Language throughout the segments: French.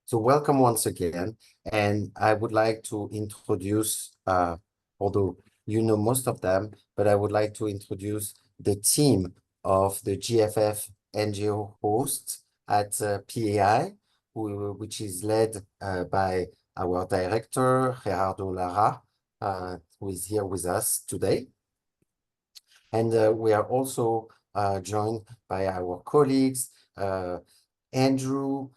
So welcome once again, and I would like to introduce, although you know most of them, but I would like to introduce the team of the GFF NGO hosts at PAI, which is led by our director, Gerardo Lara, who is here with us today. And we are also joined by our colleagues, Andrew,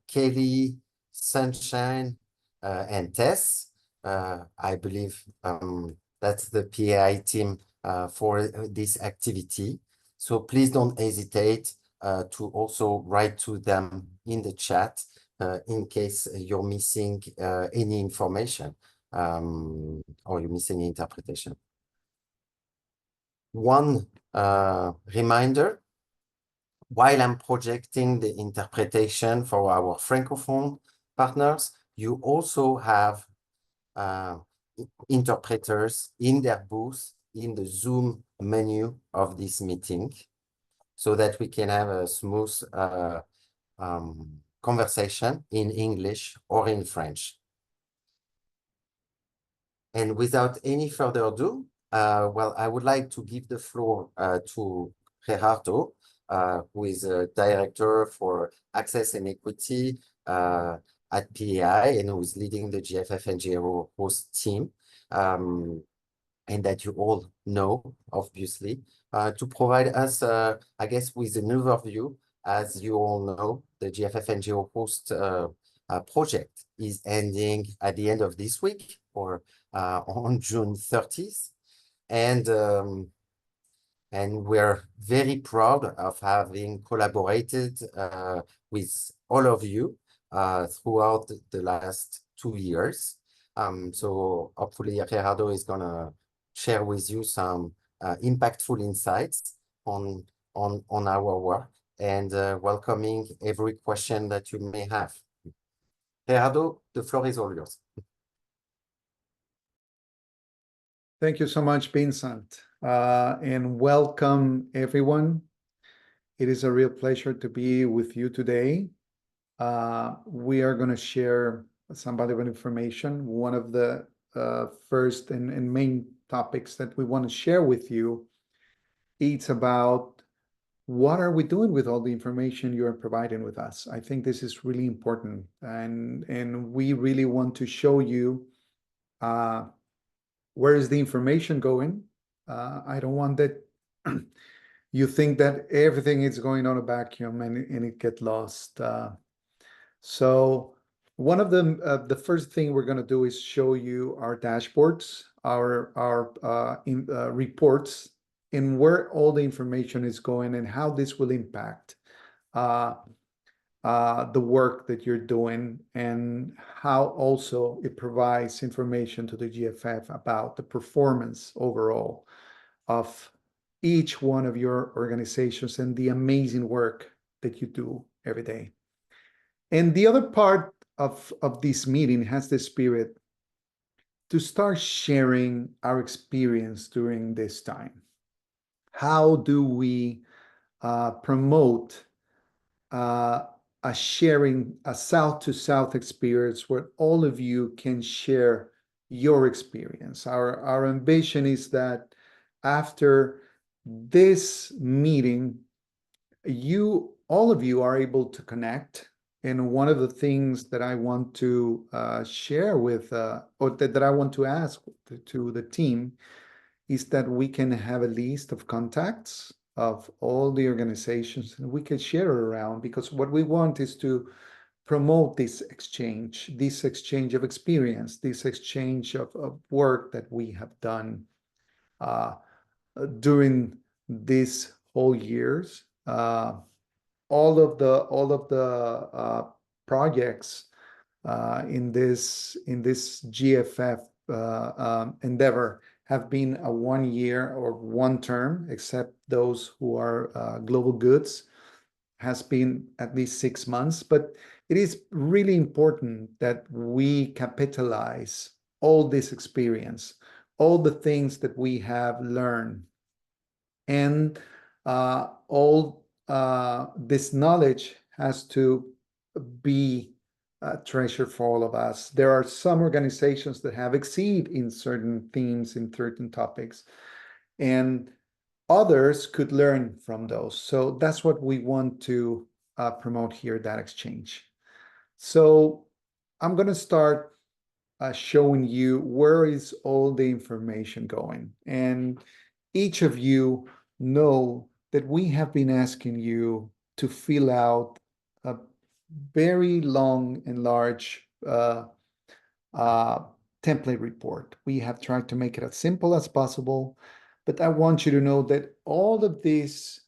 Kelly, Sunshine, and Tess. I believe that's the PAI team for this activity. So please don't hesitate to also write to them in the chat in case you're missing any information or you're missing interpretation. One reminder, while I'm projecting the interpretation for our Francophone partners, you also have interpreters in their booth in the Zoom menu of this meeting so that we can have a smooth conversation in English or in French. And without any further ado, well, I would like to give the floor to Gerardo, who is a director for access and equity at PAI and who is leading the GFF NGO host team, and that you all know, obviously, to provide us, I guess, with an overview. As you all know, the GFF NGO host project is ending at the end of this week, or on June 30th. And we're very proud of having collaborated with all of you throughout the last 2 years. So hopefully Gerardo is going to share with you some impactful insights on our work and welcoming every question that you may have. Gerardo, the floor is all yours. Thank you so much, Vincent, and welcome everyone. It is a real pleasure to be with you today. We are going to share some valuable information. One of the first and main topics that we want to share with you, it's about what are we doing with all the information you are providing with us. I think this is really important, and we really want to show you where is the information going. I don't want that you think that everything is going on a vacuum and it get lost. So one of the first thing we're going to do is show you our dashboards, our reports, and where all the information is going and how this will impact the work that you're doing, and how also it provides information to the GFF about the performance overall of each one of your organizations and the amazing work that you do every day. And the other part of this meeting has the spirit to start sharing our experience during this time. How do we promote a sharing, a south-to-south experience where all of you can share your experience? Our ambition is that after this meeting, all of you are able to connect. And one of the things that I want to share with, or that I want to ask to the team, is that we can have a list of contacts of all the organizations, and we can share it around, because what we want is to promote this exchange of experience, this exchange of work that we have done during these whole years. All of the projects in this GFF endeavor have been a 1 year or 1 term, except those who are global goods has been at least 6 months. But it is really important that we capitalize all this experience, all the things that we have learned, and all this knowledge has to be treasure for all of us. There are some organizations that have exceeded in certain themes, in certain topics, and others could learn from those. So that's what we want to promote here, that exchange. So I'm going to start showing you where is all the information going. And each of you know that we have been asking you to fill out a very long and large template report. We have tried to make it as simple as possible, but I want you to know that all of this,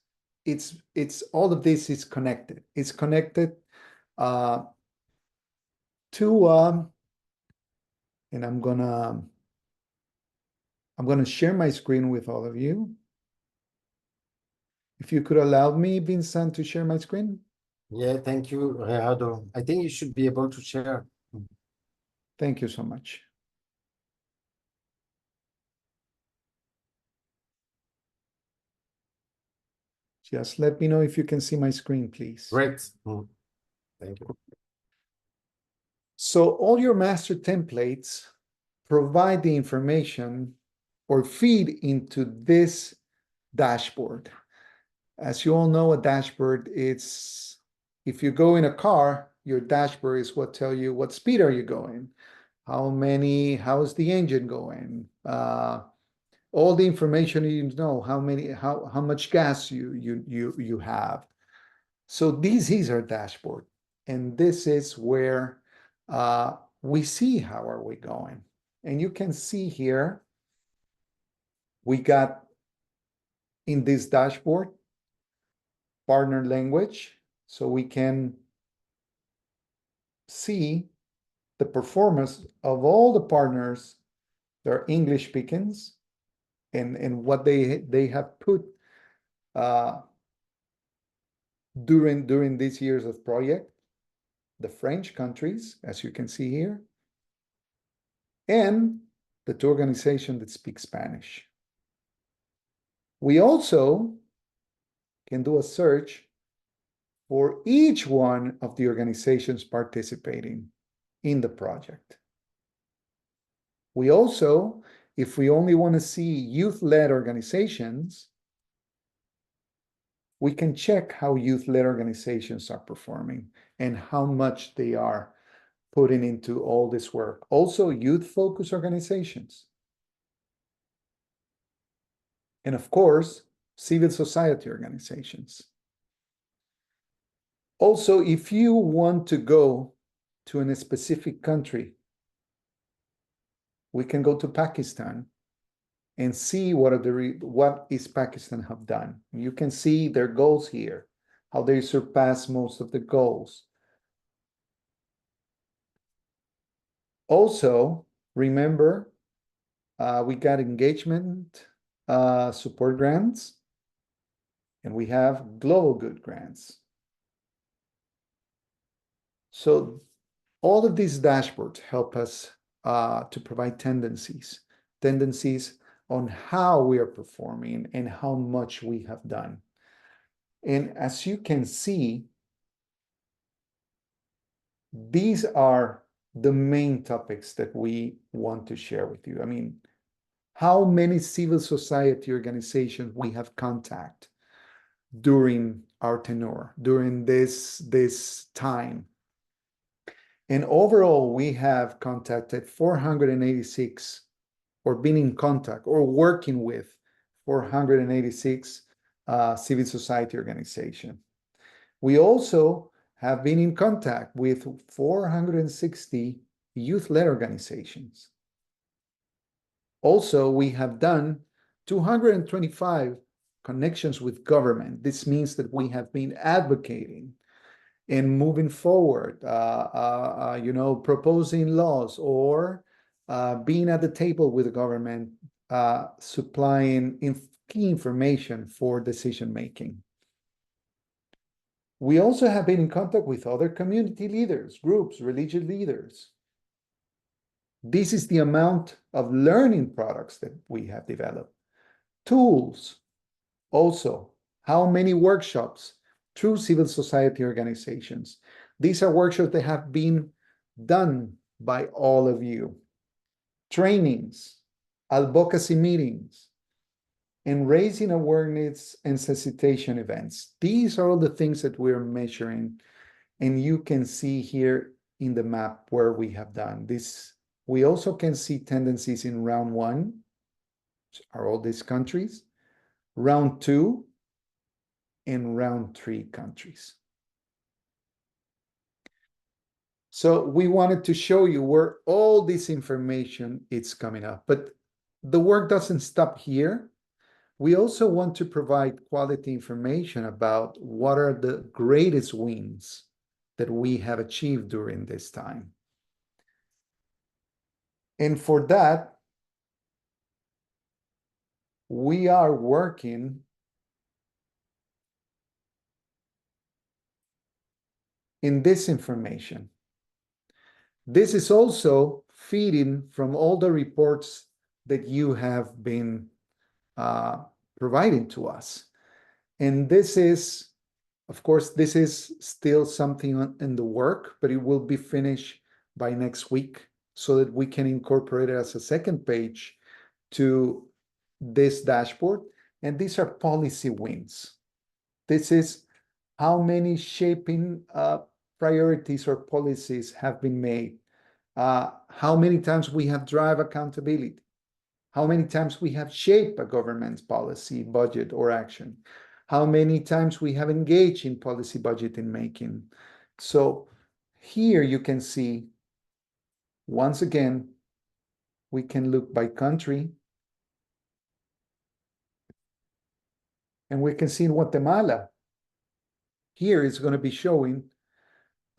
all of this is connected. It's connected to and I'm gonna share my screen with all of you. If you could allow me, Vincent, to share my screen. Yeah, thank you, Gerardo. I think you should be able to share. Thank you so much. Just let me know if you can see my screen, please. Great. Thank you. So all your master templates provide the information or feed into this dashboard. As you all know, a dashboard, it's, if you go in a car, your dashboard is what tell you what speed are you going, how is the engine going, all the information you know, how much gas you have. So this is our dashboard, and this is where we see how are we going. And you can see here, we got in this dashboard, partner language, so we can see the performance of all the partners that are English speakings and what they have put during these years of project, the French countries, as you can see here, and the two organizations that speak Spanish. We also can do a search for each one of the organizations participating in the project. We also, if we only want to see youth-led organizations, we can check how youth-led organizations are performing and how much they are putting into all this work. Also, youth-focused organizations. And of course, civil society organizations. Also, if you want to go to a specific country, we can go to Pakistan and see what is Pakistan have done. You can see their goals here, how they surpass most of the goals. Also, remember, we got engagement support grants, and we have global good grants. So all of these dashboards help us to provide tendencies on how we are performing and how much we have done. And as you can see, these are the main topics that we want to share with you. I mean, how many civil society organizations we have contact during our tenure, during this time. And overall, we have contacted 486, or been in contact or working with 486 civil society organizations. We also have been in contact with 460 youth-led organizations. Also, we have done 225 connections with government. This means that we have been advocating and moving forward, proposing laws or being at the table with the government, supplying key information for decision-making. We also have been in contact with other community leaders, groups, religious leaders. This is the amount of learning products that we have developed. Tools, also, how many workshops through civil society organizations. These are workshops that have been done by all of you. Trainings, advocacy meetings, and raising awareness and sensitization events. These are all the things that we're measuring, and you can see here in the map where we have done this. We also can see tendencies in round 1, which are all these countries, round 2, and round 3 countries. So we wanted to show you where all this information is coming up, but the work doesn't stop here. We also want to provide quality information about what are the greatest wins that we have achieved during this time. And for that, we are working in this information. This is also feeding from all the reports that you have been providing to us. And this is, of course, this is still something in the work, but it will be finished by next week so that we can incorporate it as a second page to this dashboard. And these are policy wins. This is how many shaping priorities or policies have been made, how many times we have drive accountability, how many times we have shaped a government's policy, budget, or action, how many times we have engaged in policy budgeting making. So here you can see, once again, we can look by country, and we can see in Guatemala, here is going to be showing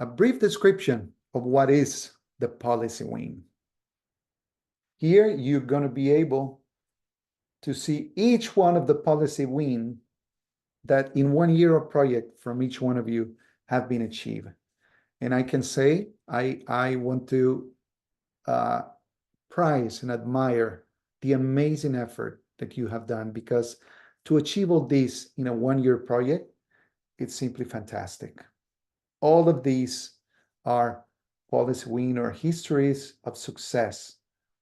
a brief description of what is the policy win. Here, you're going to be able to see each one of the policy win that in 1 year of project from each one of you have been achieved. And I can say, I want to praise and admire the amazing effort that you have done, because to achieve all this in a 1 year project, it's simply fantastic. All of these are policy win or histories of success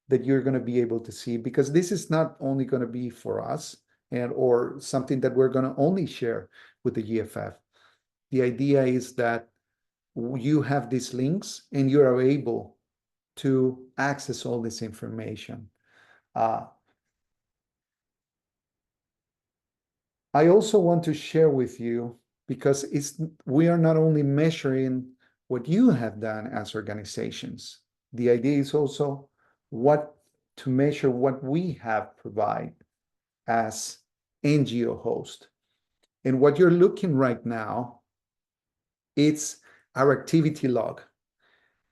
that you're going to be able to see, because this is not only going to be for us and or something that we're going to only share with the GFF. The idea is that you have these links and you are able to access all this information. I also want to share with you, because we are not only measuring what you have done as organizations. The idea is also to measure what we have provided as NGO host. And what you're looking right now, it's our activity log.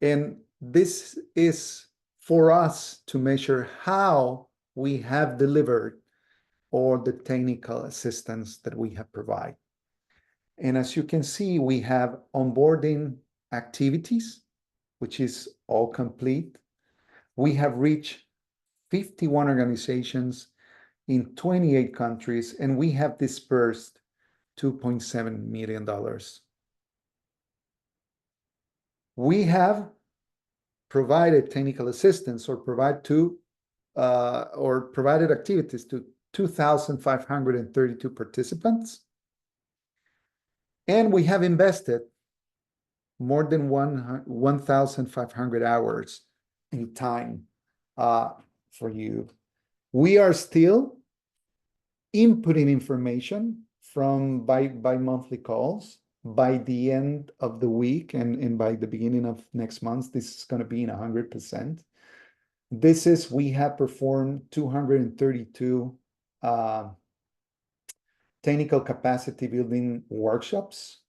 And this is for us to measure how we have delivered all the technical assistance that we have provided. And as you can see, we have onboarding activities, which is all complete. We have reached 51 organizations in 28 countries, and we have dispersed $2.7 million. We have provided technical assistance or provided activities to 2,532 participants. And we have invested more than 1,500 hours in time for you. We are still inputting information from by monthly calls. By the end of the week and by the beginning of next month, this is going to be in 100%. We have performed 232 technical capacity building workshops.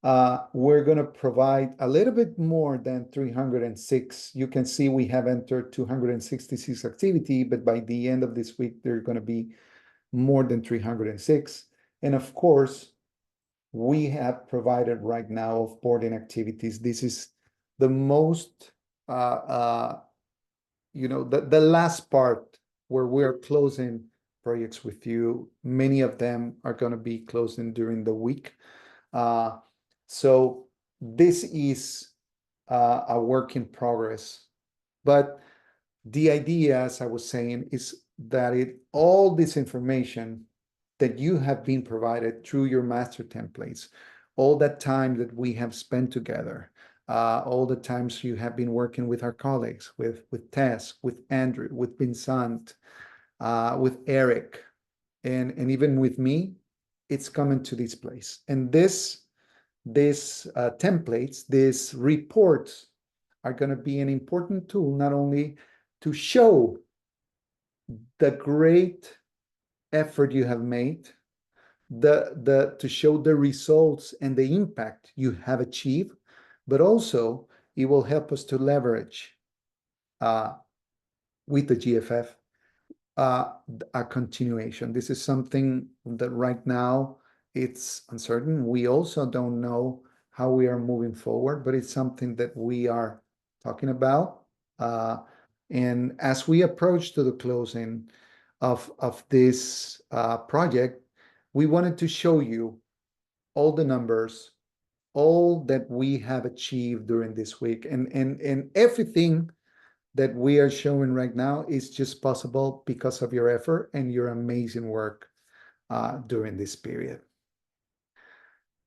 We're going to provide a little bit more than 306. You can see we have entered 266 activity, but by the end of this week, they're going to be more than 306. And of course, we have provided right now offboarding activities. This is the most, the last part where we're closing projects with you. Many of them are going to be closing during the week. So this is a work in progress. But the idea, as I was saying, is that all this information that you have been provided through your master templates, all that time that we have spent together, all the times you have been working with our colleagues, with Tess, with Andrew, with Vincent, with Eric, and even with me, it's coming to this place. And these templates, these reports are going to be an important tool, not only to show the great effort you have made, to show the results and the impact you have achieved, but also it will help us to leverage with the GFF a continuation. This is something that right now it's uncertain. We also don't know how we are moving forward, but it's something that we are talking about. And as we approach to the closing of this project, we wanted to show you all the numbers, all that we have achieved during this week, and everything that we are showing right now is just possible because of your effort and your amazing work during this period.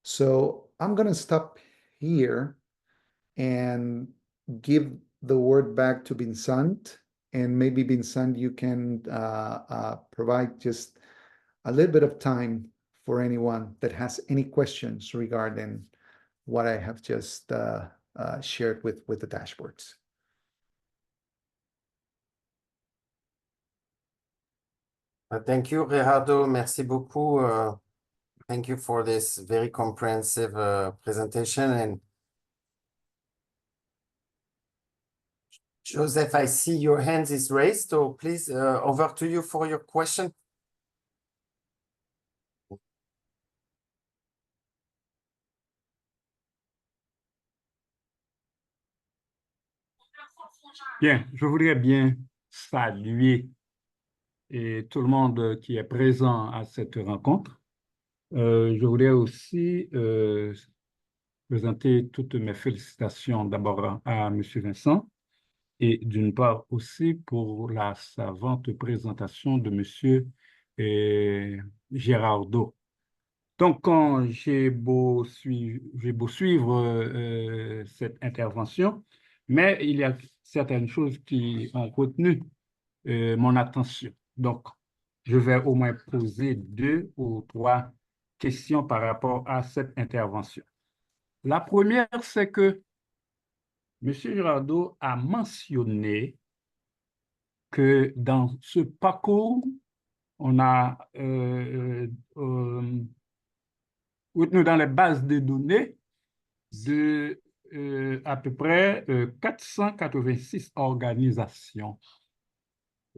So I'm going to stop here and give the word back to Vincent. And maybe, Vincent, you can provide just a little bit of time for anyone that has any questions regarding what I have just shared with the dashboards. Thank you, Gerardo. Merci beaucoup. Thank you for this very comprehensive presentation. And Joseph, I see your hand is raised, so please, over to you for your question. Bien, je voudrais bien saluer tout le monde qui est présent à cette rencontre. Je voudrais aussi présenter toutes mes félicitations d'abord à M. Vincent et d'une part aussi pour la savante présentation de M. Gerardo. Donc, quand j'ai beau suivre cette intervention, mais il y a certaines choses qui ont retenu mon attention. Donc, je vais au moins poser 2 ou 3 questions par rapport à cette intervention. La première, c'est que M. Gerardo a mentionné que dans ce parcours, on a retenu dans les bases de données de à peu près 486 organisations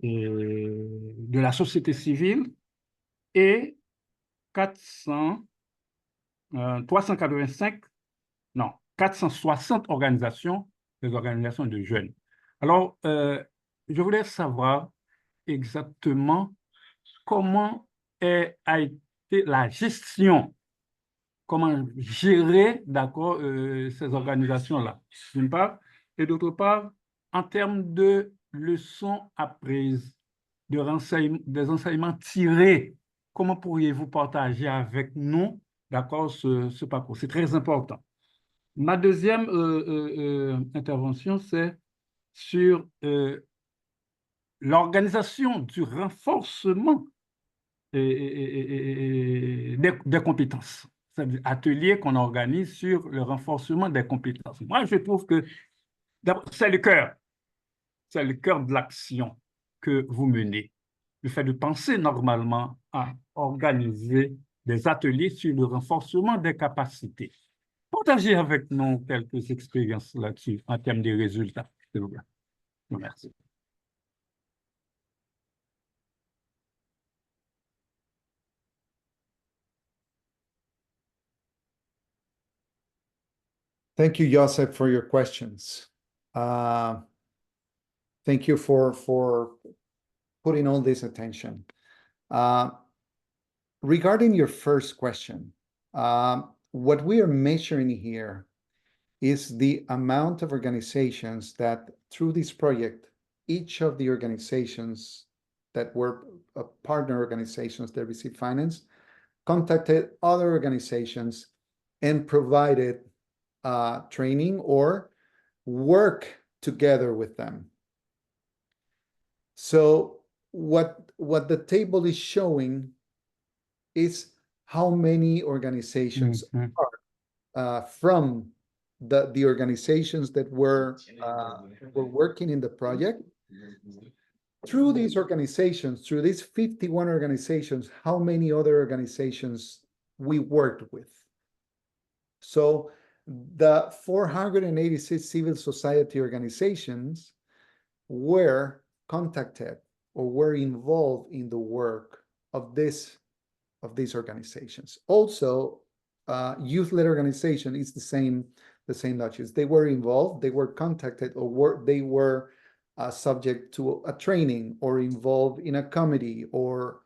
de la société civile et 460 organisations, des organisations de jeunes. Alors, je voulais savoir exactement comment a été la gestion, comment gérer, d'accord, ces organisations-là, d'une part, et d'autre part, en termes de leçons apprises, des enseignements tirés, comment pourriez-vous partager avec nous, d'accord, ce parcours? C'est très important. Ma deuxième intervention, c'est sur l'organisation du renforcement des compétences. C'est-à-dire atelier qu'on organise sur le renforcement des compétences. Moi, je trouve que c'est le cœur de l'action que vous menez. Le fait de penser normalement à organiser des ateliers sur le renforcement des capacités. Partagez avec nous quelques expériences là-dessus en termes de résultats, s'il vous plaît. Merci. Thank you, Joseph, for your questions. Thank you for putting all this attention. Regarding your first question, what we are measuring here is the amount of organizations that through this project, each of the organizations that were partner organizations that received finance contacted other organizations and provided training or work together with them. So what the table is showing is how many organizations are from the organizations that were working in the project. Through these organizations, through these 51 organizations, how many other organizations we worked with. So the 486 civil society organizations were contacted or were involved in the work of these organizations. Also, youth-led organization is the same notions. They were involved, they were contacted, or they were subject to a training or involved in a committee or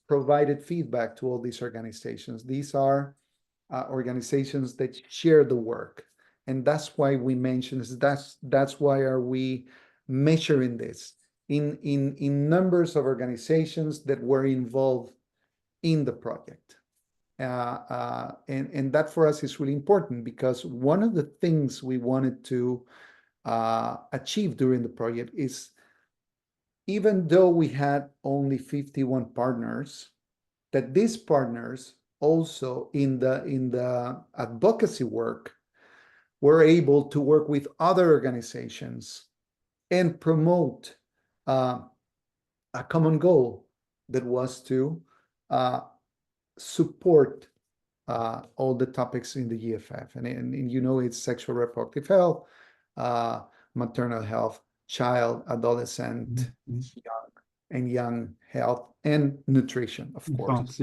provided feedback to all these organizations. These are organizations that share the work, and that's why we mention this. That's why are we measuring this in numbers of organizations that were involved in the project. And that for us is really important, because one of the things we wanted to achieve during the project is, even though we had only 51 partners, that these partners also in the advocacy work were able to work with other organizations and promote a common goal that was to support all the topics in the GFF. And you know, it's sexual reproductive health, maternal health, child, adolescent, young health, and nutrition, of course.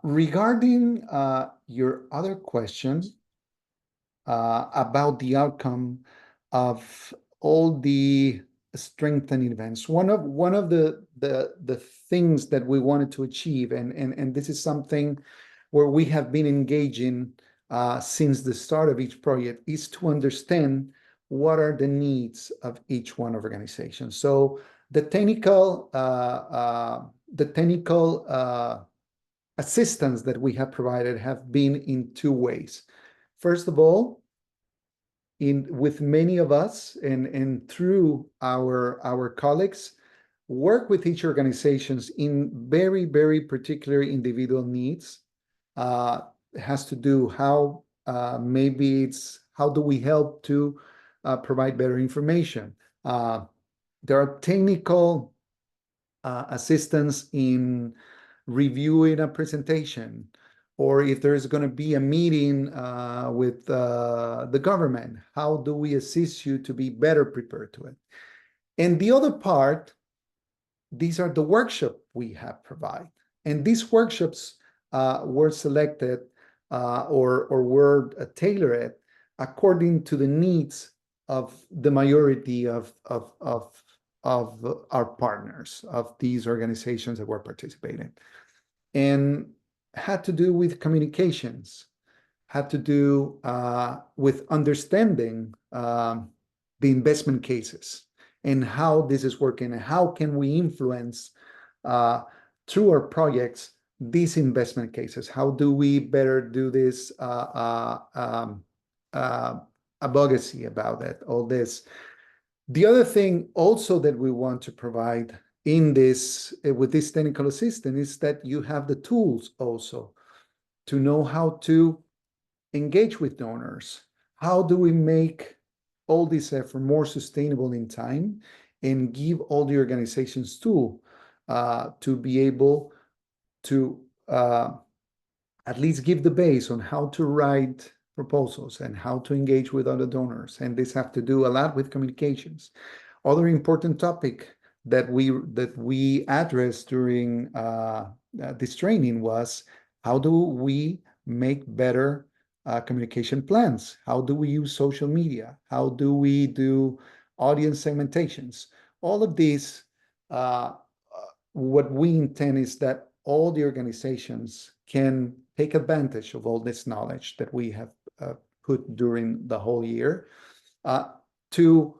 Regarding your other question about the outcome of all the strengthening events, one of the things that we wanted to achieve, and this is something where we have been engaging since the start of each project, is to understand what are the needs of each one of organizations. So the technical assistance that we have provided have been in two ways. First of all, with many of us and through our colleagues, work with each organizations in very, very particular individual needs. It has to do how maybe it's how do we help to provide better information. There are technical assistance in reviewing a presentation, or if there's going to be a meeting with the government, how do we assist you to be better prepared to it? And the other part, these are the workshops we have provided. And these workshops were selected or were tailored according to the needs of the majority of our partners, of these organizations that were participating. And had to do with communications, had to do with understanding the investment cases and how this is working, and how can we influence through our projects these investment cases. How do we better do this advocacy about it, all this. The other thing also that we want to provide in this with this technical assistance is that you have the tools also to know how to engage with donors. How do we make all this effort more sustainable in time, and give all the organizations tools to be able to at least give the base on how to write proposals and how to engage with other donors. And this have to do a lot with communications. Other important topic that we addressed during this training was, how do we make better communication plans? How do we use social media? How do we do audience segmentations? All of these, what we intend is that all the organizations can take advantage of all this knowledge that we have put during the whole year to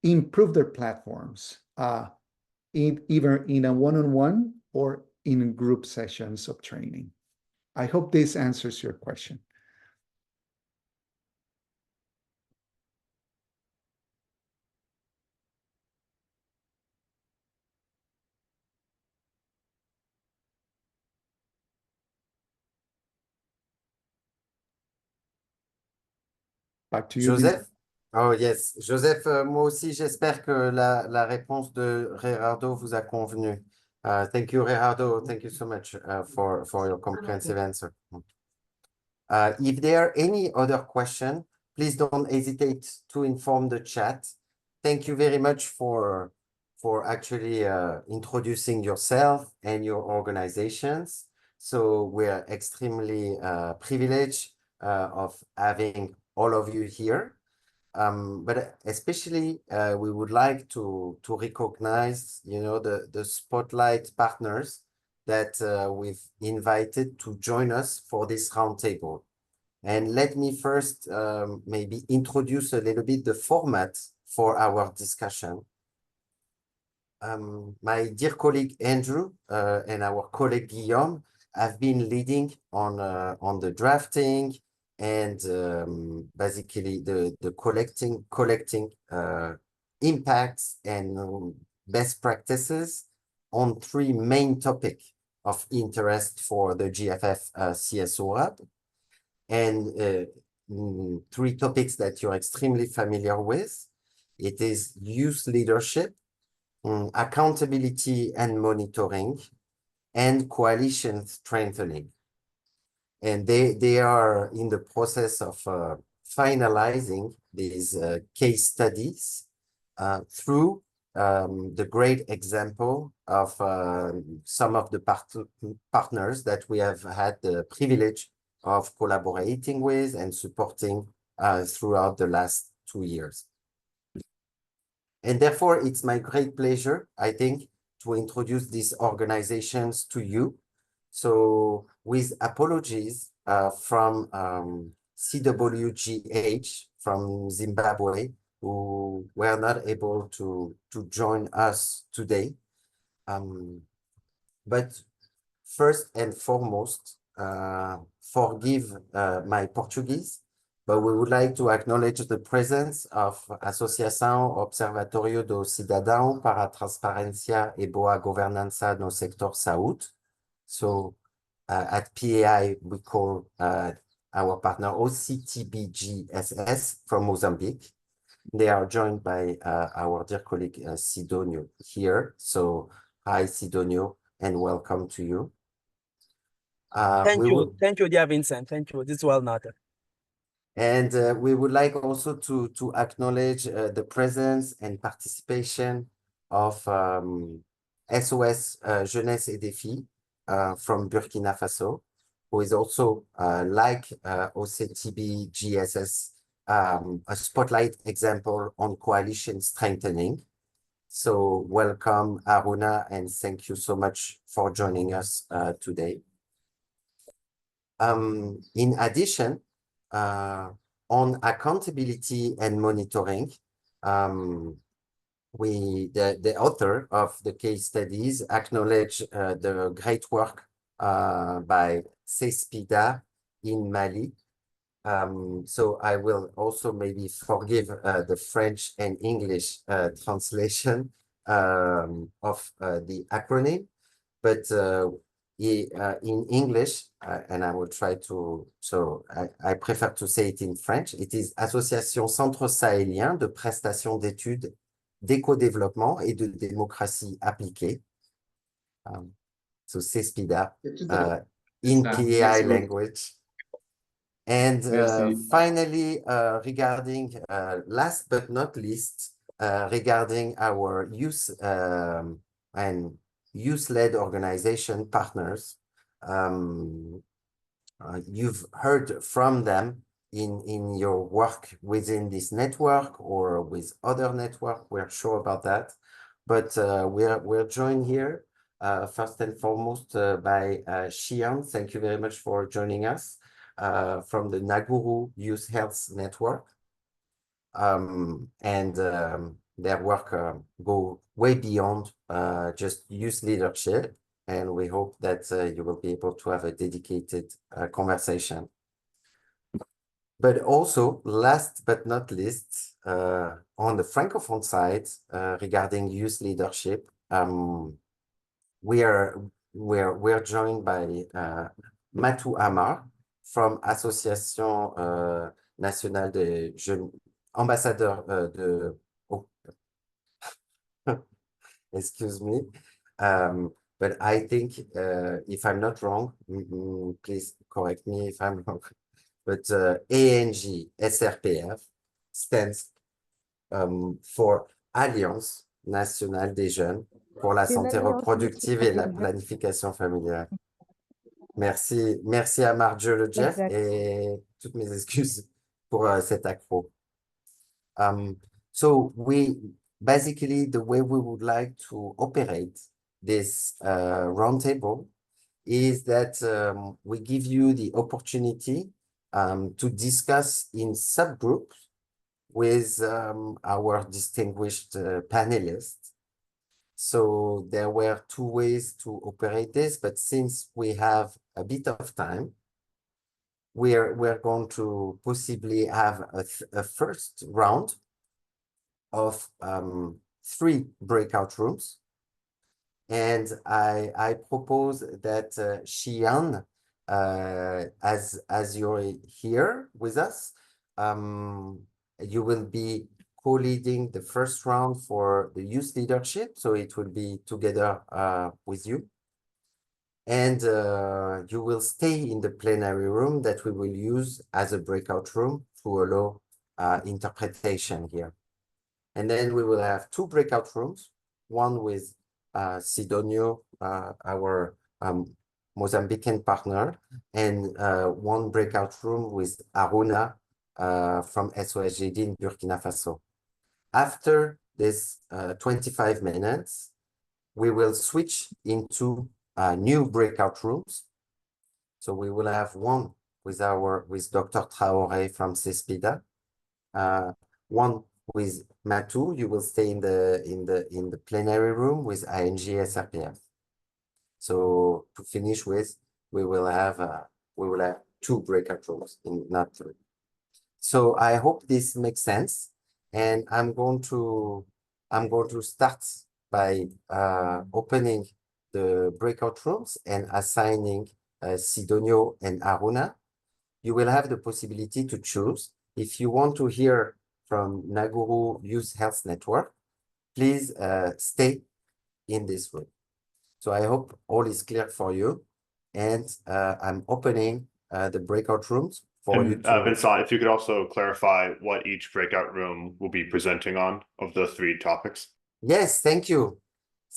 improve their platforms, either in a one-on-one or in group sessions of training. I hope this answers your question. Back to you, Joseph? Oh yes, Joseph, moi aussi j'espère que la réponse de Gerardo vous a convenu. Thank you, Gerardo. Thank you so much for your comprehensive answer. If there are any other questions, please don't hesitate to inform the chat. Thank you very much for actually introducing yourself and your organizations. So we're extremely privileged of having all of you here. But especially we would like to recognize, you know, the spotlight partners that we've invited to join us for this roundtable. And let me first maybe introduce a little bit the format for our discussion. My dear colleague Andrew and our colleague Guillaume have been leading on the drafting and basically the collecting impacts and best practices on three main topics of interest for the GFF CSO Hub, and three topics that you're extremely familiar with. It is youth leadership, accountability and monitoring, and coalition strengthening. And they are in the process of finalizing these case studies through the great example of some of the partners that we have had the privilege of collaborating with and supporting throughout the last 2 years. And therefore, it's my great pleasure, I think, to introduce these organizations to you. So with apologies from CWGH from Zimbabwe, who were not able to join us today. But first and foremost, forgive my Portuguese, but we would like to acknowledge the presence of Associação Observatório do Cidadão para a Transparência e Boa Governança no Sector Saúde. So at PAI, we call our partner OCTBGSS from Mozambique. They are joined by our dear colleague Sidonio here. So hi, Sidonio, and welcome to you. Thank you, dear Vincent. Thank you. This is well noted. And we would like also to acknowledge the presence and participation of SOS Jeunesse et Defis from Burkina Faso, who is also like OCTBGSS, a spotlight example on coalition strengthening. So welcome, Aruna, and thank you so much for joining us today. In addition, on accountability and monitoring, the author of the case studies acknowledge the great work by CSPEEDA in Mali. So I will also maybe forgive the French and English translation of the acronym, but in English, and I will try to, so I prefer to say it in French. It is Association Centre Sahélien de Prestations d'études d'éco-développement et de démocratie appliquée. So CSPEEDA in PAI language. And finally, regarding, last but not least, regarding our youth and youth-led organization partners, you've heard from them in your work within this network or with other network. We're sure about that, but we're joined here first and foremost by Xian. Thank you very much for joining us from the Naguru Youth Health Network. Their work go way beyond just youth leadership, and we hope that you will be able to have a dedicated conversation. But also, last but not least, on the Francophone side, regarding youth leadership, we're joined by Matou Amar from Association Nationale de Jeunes, ambassadeur de... Oh. Excuse me. But I think, if I'm not wrong, please correct me if I'm wrong, but ANG SRPF stands for Alliance Nationale des Jeunes pour la santé reproductive et la planification familiale. Merci, merci à Marjo le Jeff et toutes mes excuses pour cet accro. So basically, the way we would like to operate this roundtable is that we give you the opportunity to discuss in subgroups with our distinguished panelists. So there were two ways to operate this, but since we have a bit of time, we're going to possibly have a first round of 3 breakout rooms. And I propose that Xian, as you're here with us, you will be co-leading the first round for the youth leadership. So it will be together with you. And you will stay in the plenary room that we will use as a breakout room to allow interpretation here. And then we will have 2 breakout rooms, one with Cidadão, our Mozambican partner, and 1 breakout room with Aruna from SOSGD in Burkina Faso. After this 25 minutes, we will switch into new breakout rooms. So we will have one with Dr. Traoré from CSPEEDA, one with Matou. You will stay in the plenary room with ING SRPF. So to finish with, we will have 2 breakout rooms, not 3. So I hope this makes sense, and I'm going to start by opening the breakout rooms and assigning Cidadão and Aruna. You will have the possibility to choose. If you want to hear from Naguru Youth Health Network, please stay in this room. So I hope all is clear for you. And I'm opening the breakout rooms for you to... Vincent, if you could also clarify what each breakout room will be presenting on of the 3 topics. Yes, thank you.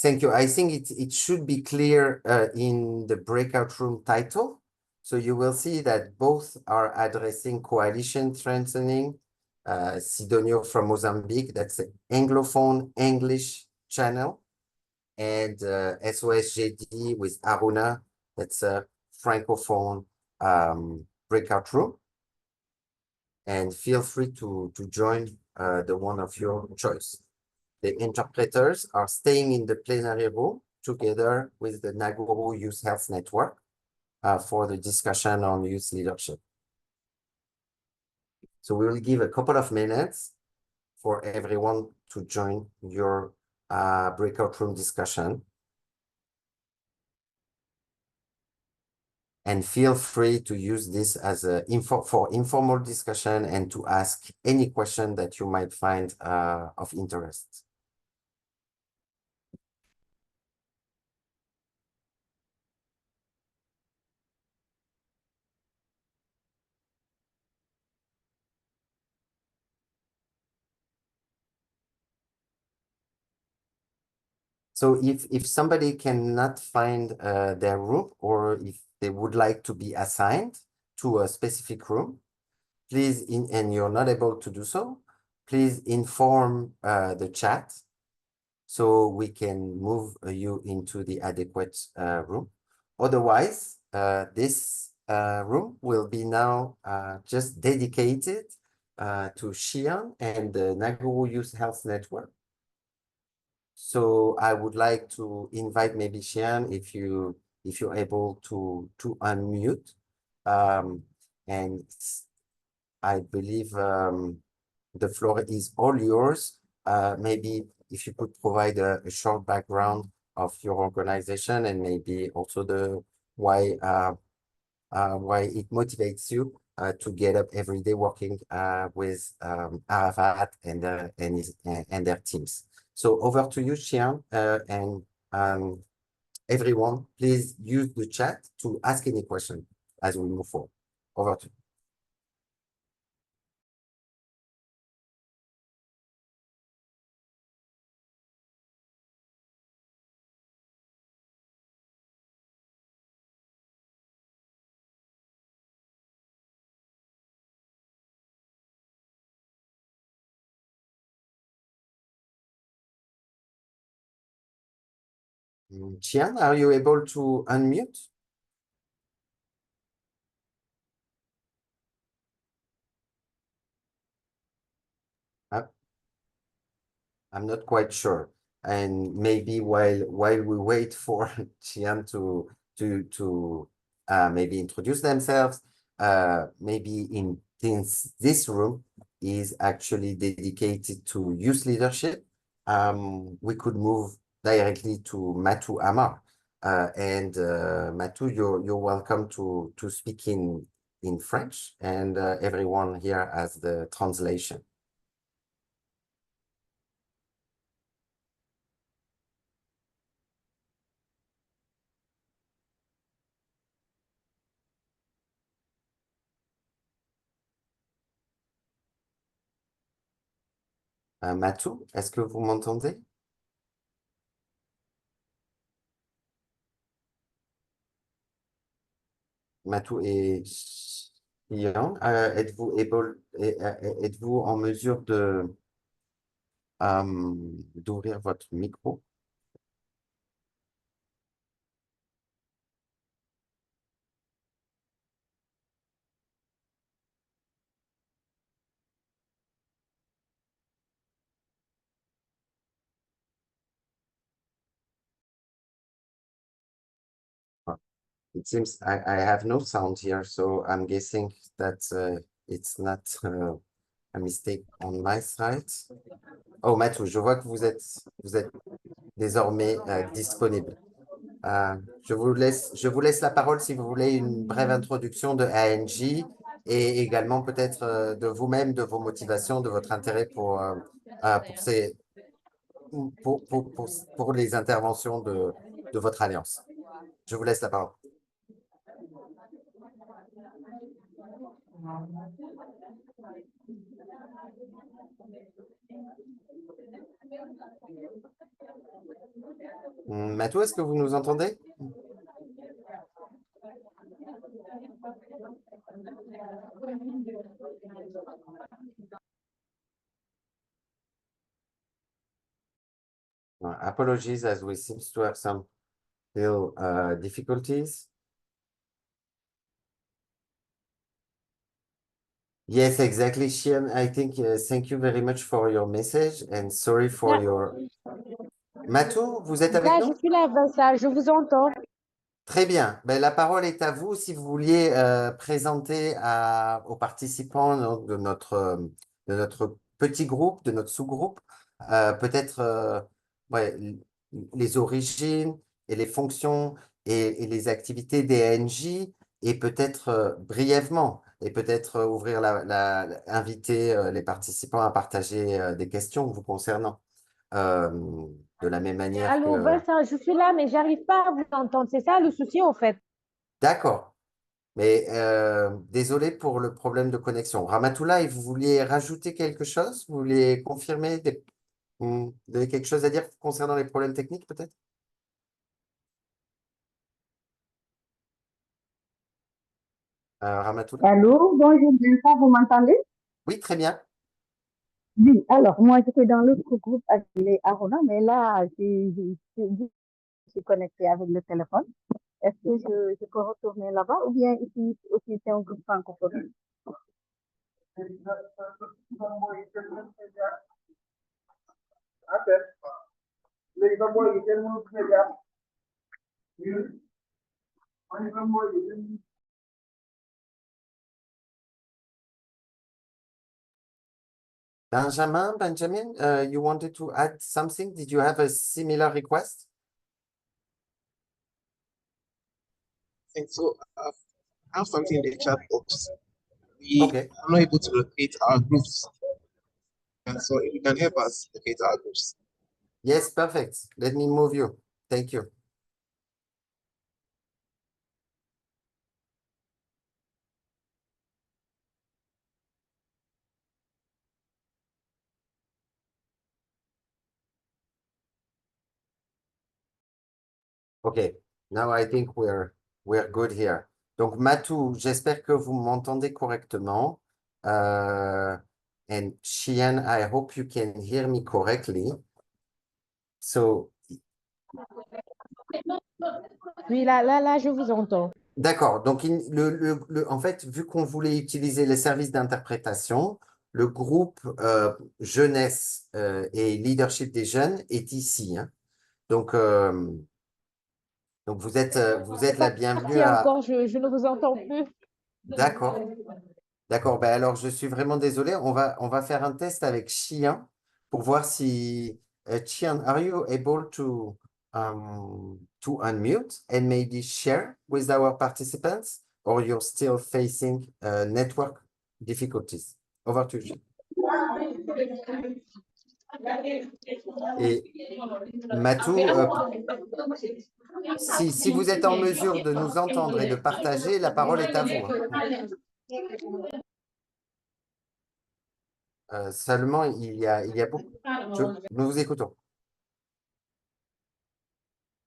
Thank you. I think it should be clear in the breakout room title. So you will see that both are addressing coalition strengthening, Cidadão from Mozambique, that's an Anglophone English channel, and SOSGD with Aruna, that's a Francophone breakout room. And feel free to join the one of your choice. The interpreters are staying in the plenary room together with the Naguru Youth Health Network for the discussion on youth leadership. So we will give a couple of minutes for everyone to join your breakout room discussion. And feel free to use this as for informal discussion and to ask any question that you might find of interest. So if somebody cannot find their room, or if they would like to be assigned to a specific room, please, and you're not able to do so, please inform the chat so we can move you into the adequate room. Otherwise, this room will be now just dedicated to Xi'an and the Naguru Youth Health Network. So I would like to invite maybe Xi'an if you're able to unmute. And I believe the floor is all yours. Maybe if you could provide a short background of your organization and maybe also the why it motivates you to get up every day working with Arafat and their teams. So over to you, Xi'an, and everyone, please use the chat to ask any question as we move forward. Over to you. Xi'an, are you able to unmute? I'm not quite sure. And maybe while we wait for Xi'an to maybe introduce themselves, maybe in this room is actually dedicated to youth leadership. We could move directly to Matu Amar. And Matu, you're welcome to speak in French, and everyone here has the translation. Matou, est-ce que vous m'entendez? Matou et Xi'an, êtes-vous en mesure d'ouvrir votre micro? It seems I have no sound here, so I'm guessing that it's not a mistake on my side. Oh, Matou, je vois que vous êtes désormais disponible. Je vous laisse la parole si vous voulez une brève introduction de ANJ et également peut-être de vous-même, de vos motivations, de votre intérêt pour les interventions de votre alliance. Je vous laisse la parole. Matou, est-ce que vous nous entendez? Apologies, as we seem to have some still difficulties. Yes, exactly, Xi'an. I think thank you very much for your message and sorry for your... Matou, vous êtes avec nous? Je suis là, Vincent, je vous entends. Très bien. Ben, la parole est à vous si vous vouliez présenter aux participants donc, de notre petit groupe, de notre sous-groupe, peut-être les origines et les fonctions et les activités des ANJ et peut-être brièvement, et peut-être inviter les participants à partager des questions vous concernant. De la même manière Allô, Vincent, je suis là, mais j'arrive pas à vous entendre. C'est ça le souci, en fait. D'accord. Mais désolé pour le problème de connexion. Ramatoulaye, vous vouliez rajouter quelque chose? Vous vouliez confirmer vous avez quelque chose à dire concernant les problèmes techniques, peut-être? Ramatoulaye? Allô, bonjour Vincent, vous m'entendez? Oui, très bien. Oui, alors moi j'étais dans l'autre groupe appelé Arona, mais là je suis connectée avec le téléphone. Est-ce que je peux retourner là-bas ou bien ici aussi c'est un groupe francophone? Benjamin, you wanted to add something? Did you have a similar request? think so. I have something in the chat box. We Okay. are not able to locate our groups. And so if you can help us locate our groups. Yes, perfect. Let me move you. Thank you. Okay, now I think we're good here. Donc Matou, j'espère que vous m'entendez correctement. And Xian, I hope you can hear me correctly. So, Oui, là, je vous entends. d'accord. Donc en fait, vu qu'on voulait utiliser les services d'interprétation, le groupe Jeunesse et Leadership des Jeunes est ici, hein. Donc vous êtes la bienvenue à... Encore, je ne vous entends plus. D'accord. D'accord. Ben alors, je suis vraiment désolé. On va faire un test avec Xian pour voir si... Xian, are you able to unmute and maybe share with our participants, or you're still facing network difficulties? Over to you. Et Matou, si vous êtes en mesure de nous entendre et de partager, la parole est à vous, hein. Seulement, il y a beaucoup... Nous vous écoutons.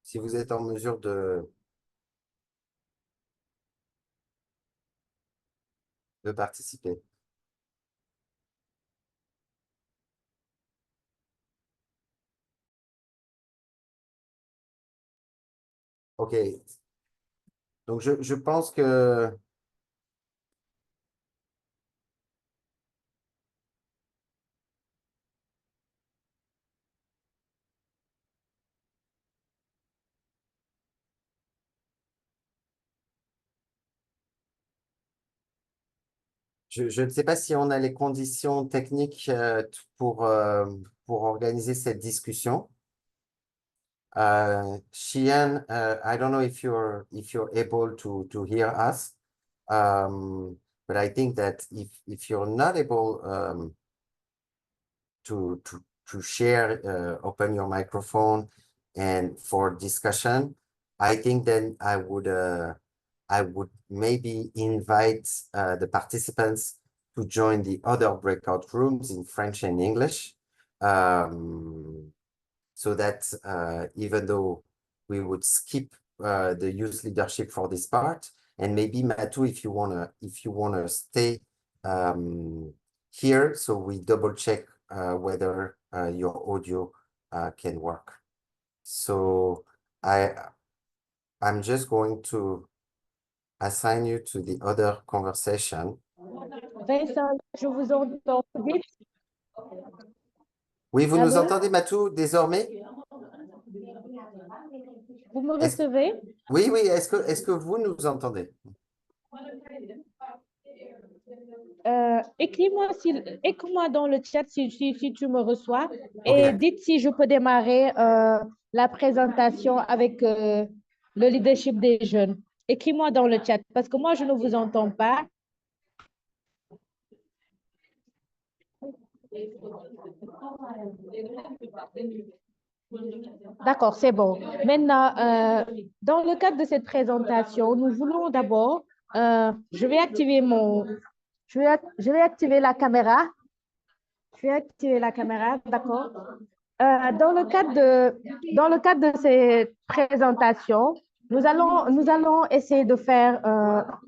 Si vous êtes en mesure de participer. OK. Donc, je pense que... Je ne sais pas si on a les conditions techniques pour organiser cette discussion. Xian, I don't know if you're able to hear us, but I think that if you're not able to share, open your microphone and for discussion, I think then I would maybe invite the participants to join the other breakout rooms in French and English, so that even though we would skip the youth leadership for this part, and maybe Matou, if you wanna stay here, so we double check whether your audio can work. So I'm just going to assign you to the other conversation. Vincent, je vous entends vite. Oui, vous nous Allô? entendez, Matou, désormais? Vous me recevez? Oui, oui, est-ce que vous nous entendez? Écris-moi dans le chat si tu me reçois Okay. et dites si je peux démarrer la présentation avec le leadership des jeunes. Écris-moi dans le chat parce que moi, je ne vous entends pas. D'accord, c'est bon. Maintenant, dans le cadre de cette présentation, nous voulons d'abord, je vais activer la caméra. Je vais activer la caméra, d'accord. Dans le cadre de cette présentation, nous allons essayer de faire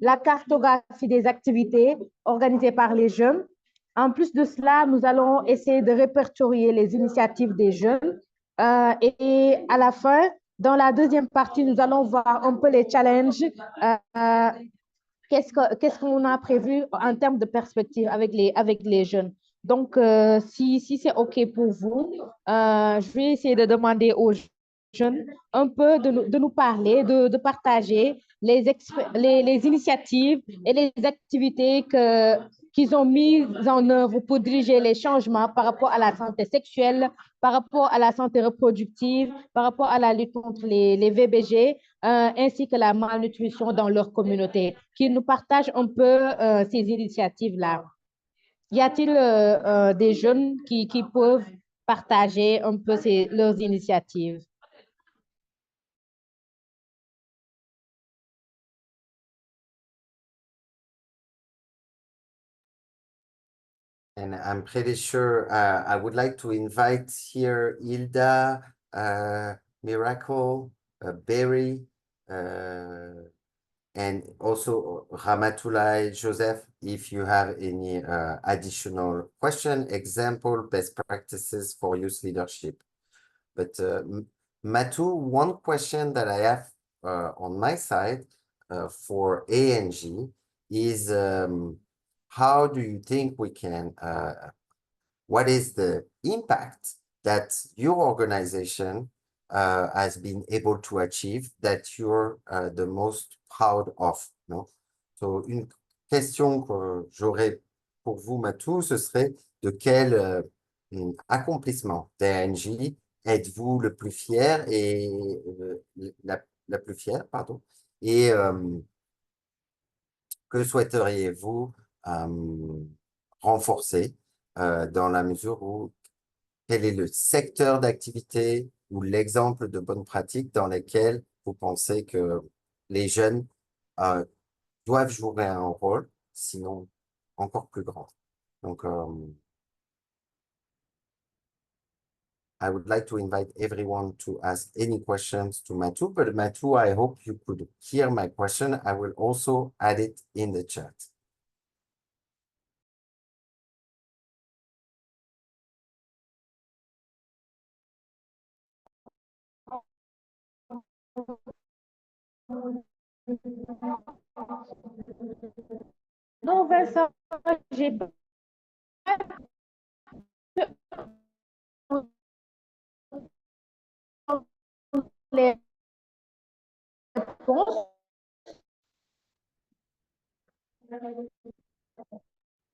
la cartographie des activités organisées par les jeunes En plus de cela, nous allons essayer de répertorier les initiatives des jeunes. Et à la fin, dans la deuxième partie, nous allons voir un peu les challenges. Qu'est-ce qu'on a prévu en termes de perspective avec les jeunes. Donc, si c'est OK pour vous, je vais essayer de demander aux jeunes un peu de nous parler, de partager les initiatives et les activités qu'ils ont mises en œuvre pour diriger les changements par rapport à la santé sexuelle, par rapport à la santé reproductive, par rapport à la lutte contre les VBG, ainsi que la malnutrition dans leur communauté, qu'ils nous partagent un peu ces initiatives-là. Y a-t-il des jeunes qui peuvent partager un peu leurs initiatives? And I'm pretty sure I would like to invite here Hilda, Miracle, Barry, and also Ramatoulaye, Joseph, if you have any additional question, example, best practices for youth leadership. But Matu, one question that I have on my side for ANG is how do you think we can, what is the impact that your organization has been able to achieve that you're the most proud of, no? So, une question que j'aurais pour vous, Matou, ce serait de quel accomplissement d'ANG êtes-vous le plus fier et la plus fière, pardon, et que souhaiteriez-vous renforcer dans la mesure où quel est le secteur d'activité ou l'exemple de bonne pratique dans lesquels vous pensez que les jeunes doivent jouer un rôle, sinon encore plus grand. Donc, I would like to invite everyone to ask any questions to Matu, but Matu, I hope you could hear my question. I will also add it in the chat. Non, Vincent, j'ai pas les réponses.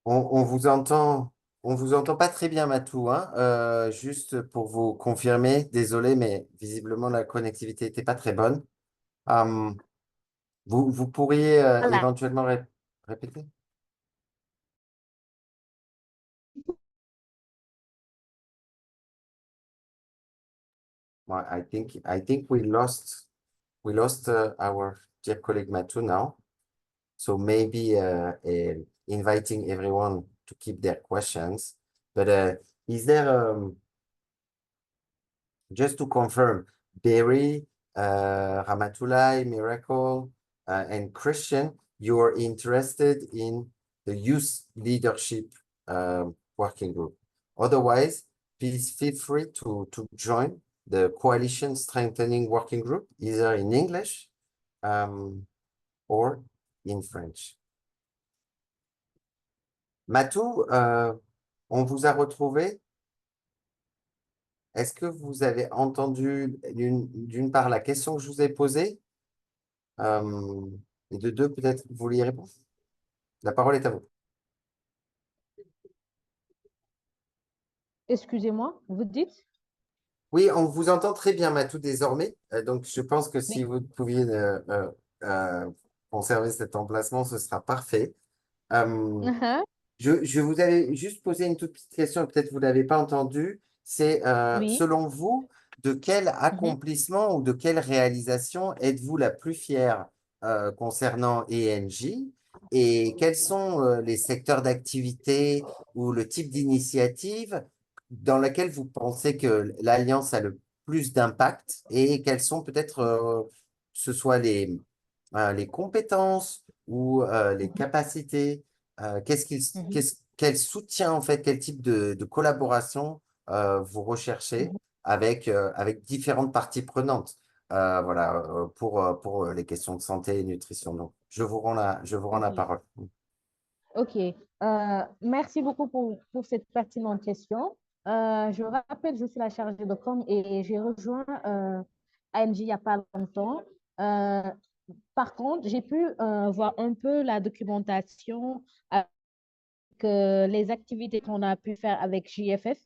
On vous entend pas très bien, Matou, hein. Juste pour vous confirmer, désolé, mais visiblement la connectivité n'était pas très bonne. Vous pourriez Voilà. éventuellement répéter? Well, I think we lost our dear colleague Matou now. So maybe inviting everyone to keep their questions. But is there, just to confirm, Barry, Ramatoulaye, Miracle, and Christian, you are interested in the youth leadership working group. Otherwise, please feel free to join the Coalition Strengthening Working Group, either in English or in French. Matou, on vous a retrouvé. Est-ce que vous avez entendu d'une part la question que je vous ai posée et de deux, peut-être vous vouliez répondre? La parole est à vous. Excusez-moi, vous dites? Oui, on vous entend très bien, Matou, désormais. Donc, je pense que si vous pouviez conserver cet emplacement, ce sera parfait. Je vous avais juste posé une toute petite question, peut-être vous ne l'avez pas entendu. C'est, selon vous, de quel accomplissement ou de quelle réalisation êtes-vous la plus fière concernant ENJ et quels sont les secteurs d'activité ou le type d'initiative dans laquelle vous pensez que l'Alliance a le plus d'impact et quelles sont peut-être, ce soit les compétences ou les capacités, quel soutien, en fait, quel type de collaboration vous recherchez avec différentes parties prenantes voilà, pour les questions de santé et nutrition. Donc, je vous rends la parole. OK. Merci beaucoup pour cette pertinente question. Je rappelle, je suis la chargée de com et j'ai rejoint ANJ il n'y a pas longtemps. Par contre, j'ai pu voir un peu la documentation avec les activités qu'on a pu faire avec JFF,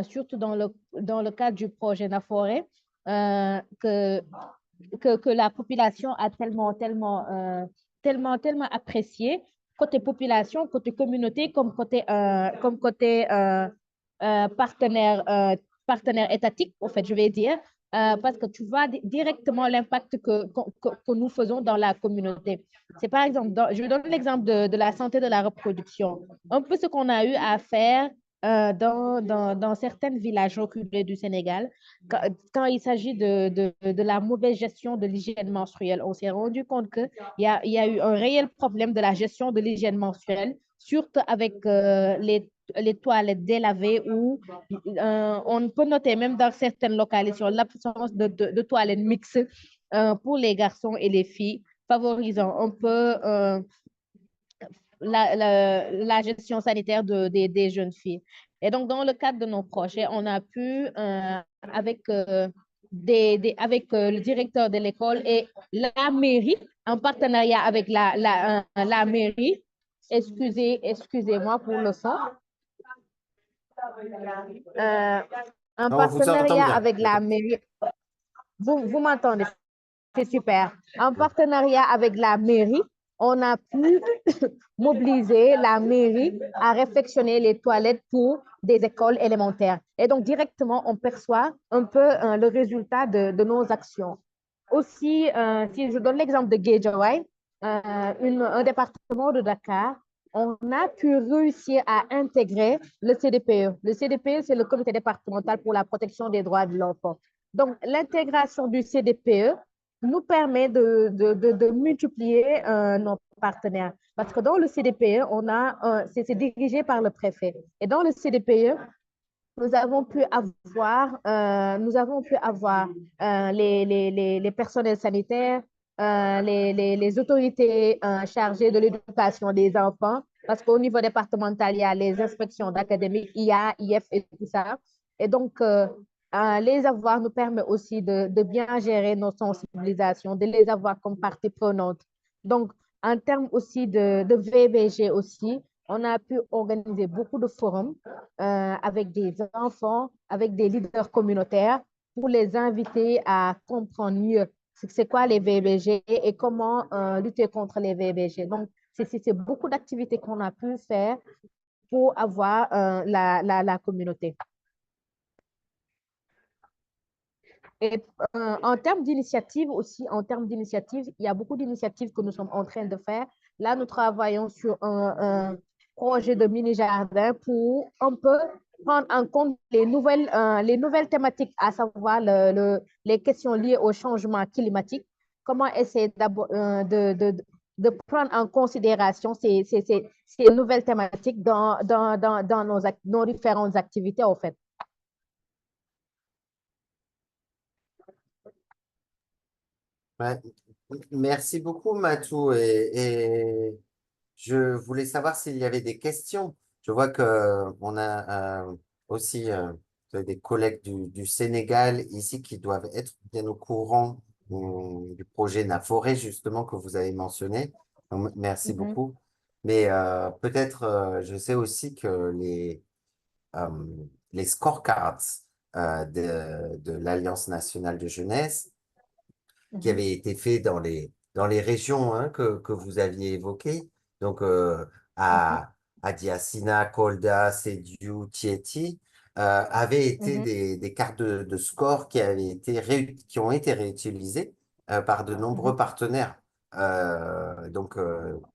surtout dans le cadre du projet Naforé, que la population a tellement apprécié, côté population, côté communauté, comme côté partenaire étatique, en fait, je vais dire, parce que tu vois directement l'impact que nous faisons dans la communauté. C'est par exemple, je vais donner l'exemple de la santé de la reproduction. Un peu ce qu'on a eu à faire dans certains villages reculés du Sénégal, quand il s'agit de la mauvaise gestion de l'hygiène menstruelle. On s'est rendu compte qu'il y a eu un réel problème de la gestion de l'hygiène menstruelle, surtout avec les toilettes délavées où on peut noter même dans certaines localités l'absence de toilettes mixtes pour les garçons et les filles, favorisant un peu la gestion sanitaire des jeunes filles. Et donc, dans le cadre de nos projets, on a pu, avec le directeur de l'école et la mairie, en partenariat avec la mairie, excusez-moi pour le son, en partenariat avec la mairie, vous m'entendez, c'est super. En partenariat avec la mairie, on a pu mobiliser la mairie à réfectionner les toilettes pour des écoles élémentaires. Et donc, directement, on perçoit un peu le résultat de nos actions. Aussi, si je donne l'exemple de Guédiawaye, un département de Dakar, on a pu réussir à intégrer le CDPE. Le CDPE, c'est le comité départemental pour la protection des droits de l'enfant. Donc, l'intégration du CDPE nous permet de multiplier nos partenaires. Parce que dans le CDPE, c'est dirigé par le préfet. Et dans le CDPE, nous avons pu avoir les personnels sanitaires, les autorités chargées de l'éducation des enfants, parce qu'au niveau départemental, il y a les inspections d'académiques, IA, IF et tout ça. Et donc, les avoir nous permet aussi de bien gérer nos sensibilisations, de les avoir comme partie prenante. Donc, en termes aussi de VBG aussi, on a pu organiser beaucoup de forums avec des enfants, avec des leaders communautaires pour les inviter à comprendre mieux c'est quoi les VBG et comment lutter contre les VBG. Donc, c'est beaucoup d'activités qu'on a pu faire pour avoir la communauté. Et en termes d'initiatives aussi, il y a beaucoup d'initiatives que nous sommes en train de faire. Là, nous travaillons sur un projet de mini-jardin pour un peu prendre en compte les nouvelles thématiques, à savoir les questions liées au changement climatique. Comment essayer de prendre en considération ces nouvelles thématiques dans nos différentes activités, en fait. Ouais. Merci beaucoup, Matou. Et je voulais savoir s'il y avait des questions. Je vois qu'on a aussi des collègues du Sénégal ici qui doivent être bien au courant du projet Naforé, justement, que vous avez mentionné. Donc, merci beaucoup. Mais peut-être, je sais aussi que les scorecards de l'Alliance nationale de jeunesse qui avait été fait dans les régions hein, que vous aviez évoquées, donc à Diassina, Kolda, Sédiou, Tieti, avaient été des cartes de score qui ont été réutilisées par de nombreux partenaires donc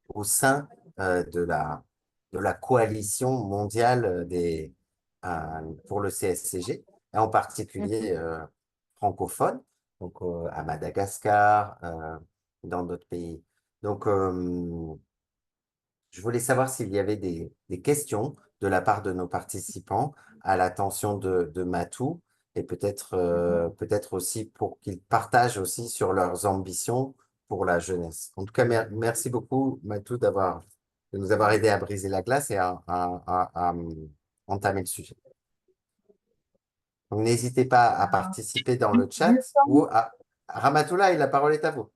au sein de la coalition mondiale pour le CSCG, et en particulier francophone, donc à Madagascar, dans d'autres pays. Donc, je voulais savoir s'il y avait des questions de la part de nos participants à l'attention de Matou et peut-être aussi pour qu'ils partagent aussi sur leurs ambitions pour la jeunesse. En tout cas, merci beaucoup, Matou, de nous avoir aidé à briser la glace et à entamer le sujet. Donc, n'hésitez pas à participer dans le chat ou à Ramatoulaye, la parole est à vous.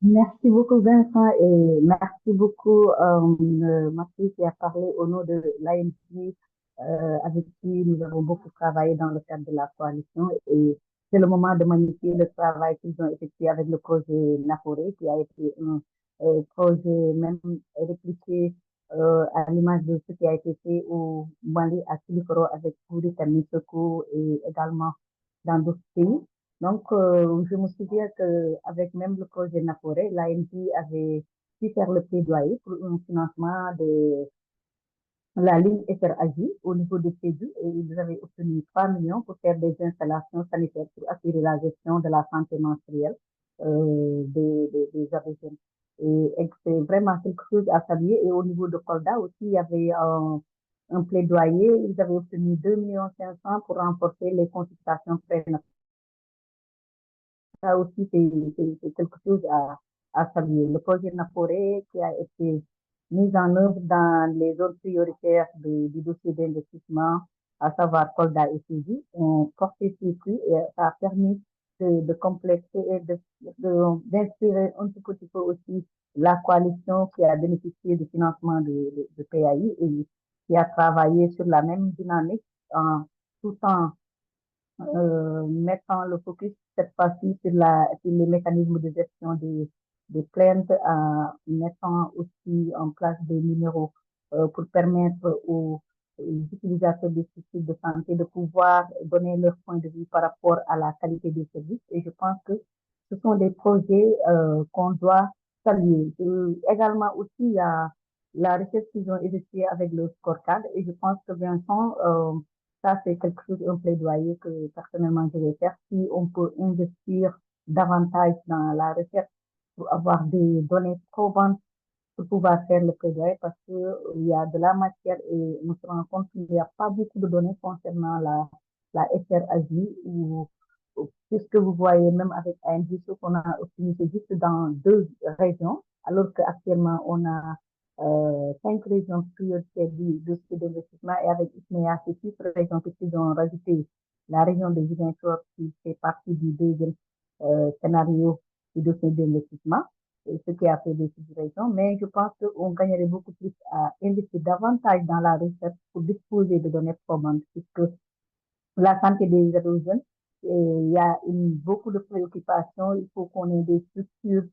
Merci beaucoup, Vincent, et merci beaucoup, Mathieu, qui a parlé au nom de l'ANC, avec qui nous avons beaucoup travaillé dans le cadre de la coalition. Et c'est le moment de magnifier le travail qu'ils ont effectué avec le projet Naforé, qui a été un projet même répliqué à l'image de ce qui a été fait au Mali, à Kiliforo, avec Kouri, Tamisoko et également dans d'autres pays. Donc, je me souviens qu'avec même le projet Naforé, l'ANP avait pu faire le plaidoyer pour un financement de la ligne FRAJ au niveau de CEDU et ils avaient obtenu 3 millions pour faire des installations sanitaires pour assurer la gestion de la santé menstruelle des aborigènes. Et c'est vraiment quelque chose à saluer. Et au niveau de Kolda aussi, il y avait un plaidoyer. Ils avaient obtenu 2,5 millions pour renforcer les consultations prénatales. Ça aussi, c'est quelque chose à saluer. Le projet Naforé qui a été mis en œuvre dans les zones prioritaires du dossier d'investissement, à savoir Kolda et Fiji, ont porté ses fruits et ça a permis de complexer et d'inspirer un tout petit peu aussi la coalition qui a bénéficié du financement de PAI et qui a travaillé sur la même dynamique tout en mettant le focus cette fois-ci sur les mécanismes de gestion des plaintes, en mettant aussi en place des numéros pour permettre aux utilisateurs des systèmes de santé de pouvoir donner leur point de vue par rapport à la qualité des services. Et je pense que ce sont des projets qu'on doit saluer. Également aussi, il y a la recherche qu'ils ont effectuée avec le scorecard et je pense que Vincent, ça, c'est quelque chose, un plaidoyer que personnellement je vais faire. Si on peut investir davantage dans la recherche pour avoir des données probantes pour pouvoir faire le plaidoyer parce qu'il y a de la matière et on se rend compte qu'il n'y a pas beaucoup de données concernant la FRAJ ou puisque vous voyez même avec ANJ qu'on a optimisé juste dans 2 régions alors qu'actuellement on a 5 régions prioritaires du dossier d'investissement et avec ISMEA, c'est 6 régions qui ont rajouté la région de Jeunes qui fait partie du deuxième scénario du dossier d'investissement, ce qui a fait des 6 régions. Mais je pense qu'on gagnerait beaucoup plus à investir davantage dans la recherche pour disposer de données probantes, puisque la santé des jeunes, il y a beaucoup de préoccupations. Il faut qu'on ait des structures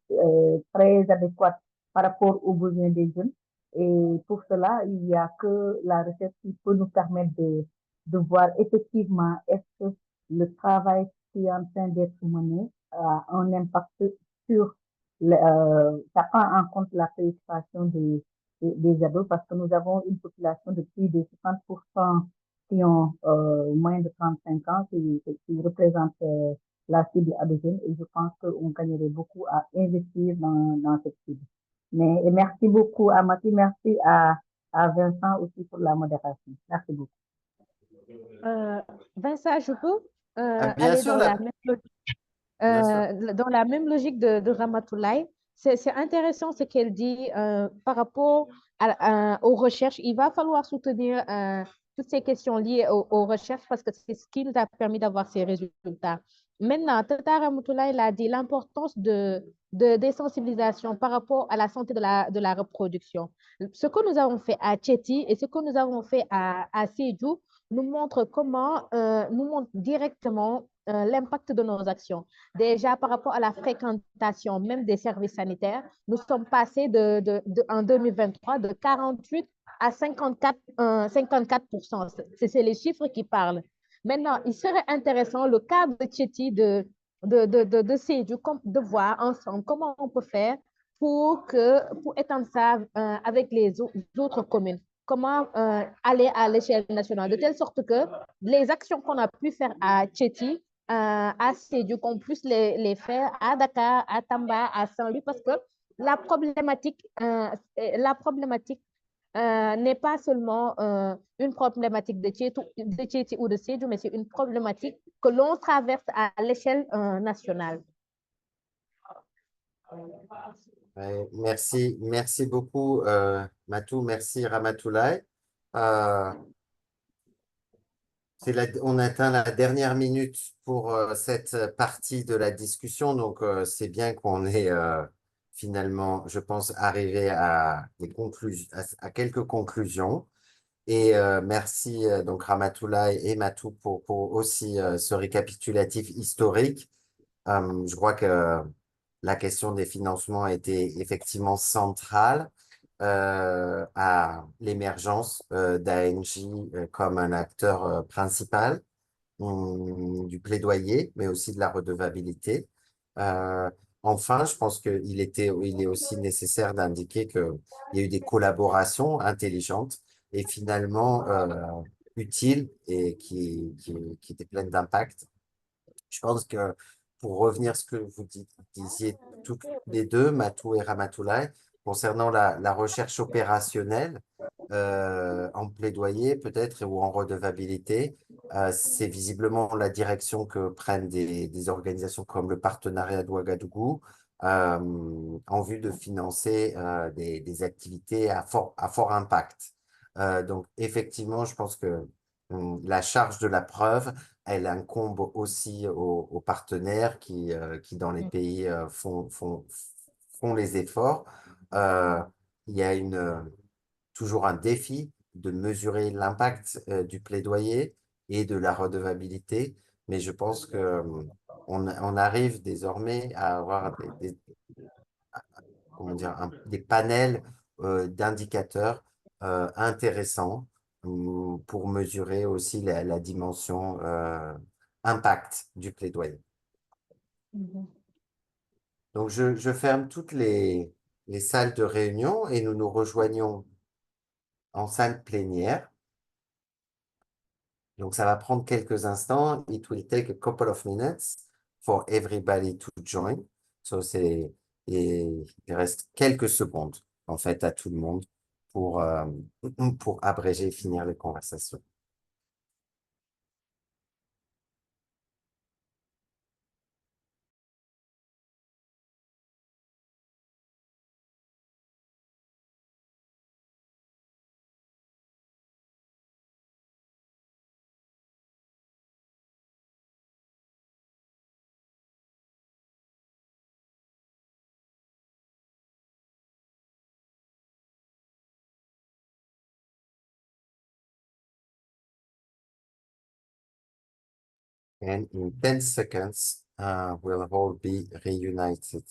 très adéquates par rapport aux besoins des jeunes. Et pour cela, il n'y a que la recherche qui peut nous permettre de voir effectivement est-ce que le travail qui est en train d'être mené a un impact sur, ça prend en compte la préoccupation des ados parce que nous avons une population de plus de 60% qui ont moins de 35 ans, qui représentent la cible aborigène et je pense qu'on gagnerait beaucoup à investir dans cette cible. Mais merci beaucoup à Mathieu, merci à Vincent aussi pour la modération. Merci beaucoup. Vincent, je peux bien aller sûr, dans la même logique de Ramatoulaye. C'est intéressant ce qu'elle dit par rapport aux recherches. Il va falloir soutenir toutes ces questions liées aux recherches parce que c'est ce qui nous a permis d'avoir ces résultats. Maintenant, Tata Ramatoulaye l'a dit, l'importance des sensibilisations par rapport à la santé de la reproduction. Ce que nous avons fait à Tchéti et ce que nous avons fait à Sédhiou nous montre nous montre directement l'impact de nos actions. Déjà, par rapport à la fréquentation même des services sanitaires, nous sommes passés en 2023 de 48 à 54%. C'est les chiffres qui parlent. Maintenant, il serait intéressant, le cas de Tchéti, de Sédhiou, de voir ensemble comment on peut faire pour étendre ça avec les autres communes. Comment aller à l'échelle nationale, de telle sorte que les actions qu'on a pu faire à Tchéti, à Sédhiou, qu'on puisse les faire à Dakar, à Tamba, à Saint-Louis, parce que la problématique n'est pas seulement une problématique de Tchéti ou de Sédhiou, mais c'est une problématique que l'on traverse à l'échelle nationale. Merci beaucoup, Matou, merci Ramatoulaye. On atteint la dernière minute pour cette partie de la discussion, donc c'est bien qu'on ait finalement, je pense, arrivé à quelques conclusions. Et merci donc Ramatoulaye et Matou pour aussi ce récapitulatif historique. Je crois que la question des financements a été effectivement centrale à l'émergence d'ANJ comme un acteur principal du plaidoyer, mais aussi de la redevabilité. Enfin, je pense qu'il est aussi nécessaire d'indiquer qu'il y a eu des collaborations intelligentes et finalement utiles et qui étaient pleines d'impact. Je pense que pour revenir à ce que vous disiez toutes les deux, Matou et Ramatoulaye, concernant la recherche opérationnelle en plaidoyer peut-être ou en redevabilité, c'est visiblement la direction que prennent des organisations comme le partenariat de Ouagadougou en vue de financer des activités à fort impact. Donc effectivement, je pense que la charge de la preuve, elle incombe aussi aux partenaires qui dans les pays font les efforts. Il y a toujours un défi de mesurer l'impact du plaidoyer et de la redevabilité, mais je pense qu'on arrive désormais à avoir des panels d'indicateurs intéressants pour mesurer aussi la dimension impact du plaidoyer. Donc, je ferme toutes les salles de réunion et nous nous rejoignons en salle plénière. Donc, ça va prendre quelques instants. It will take a couple of minutes for everybody to join. So, il reste quelques secondes, en fait, à tout le monde pour abréger et finir les conversations. And in 10 seconds, we'll all be reunited.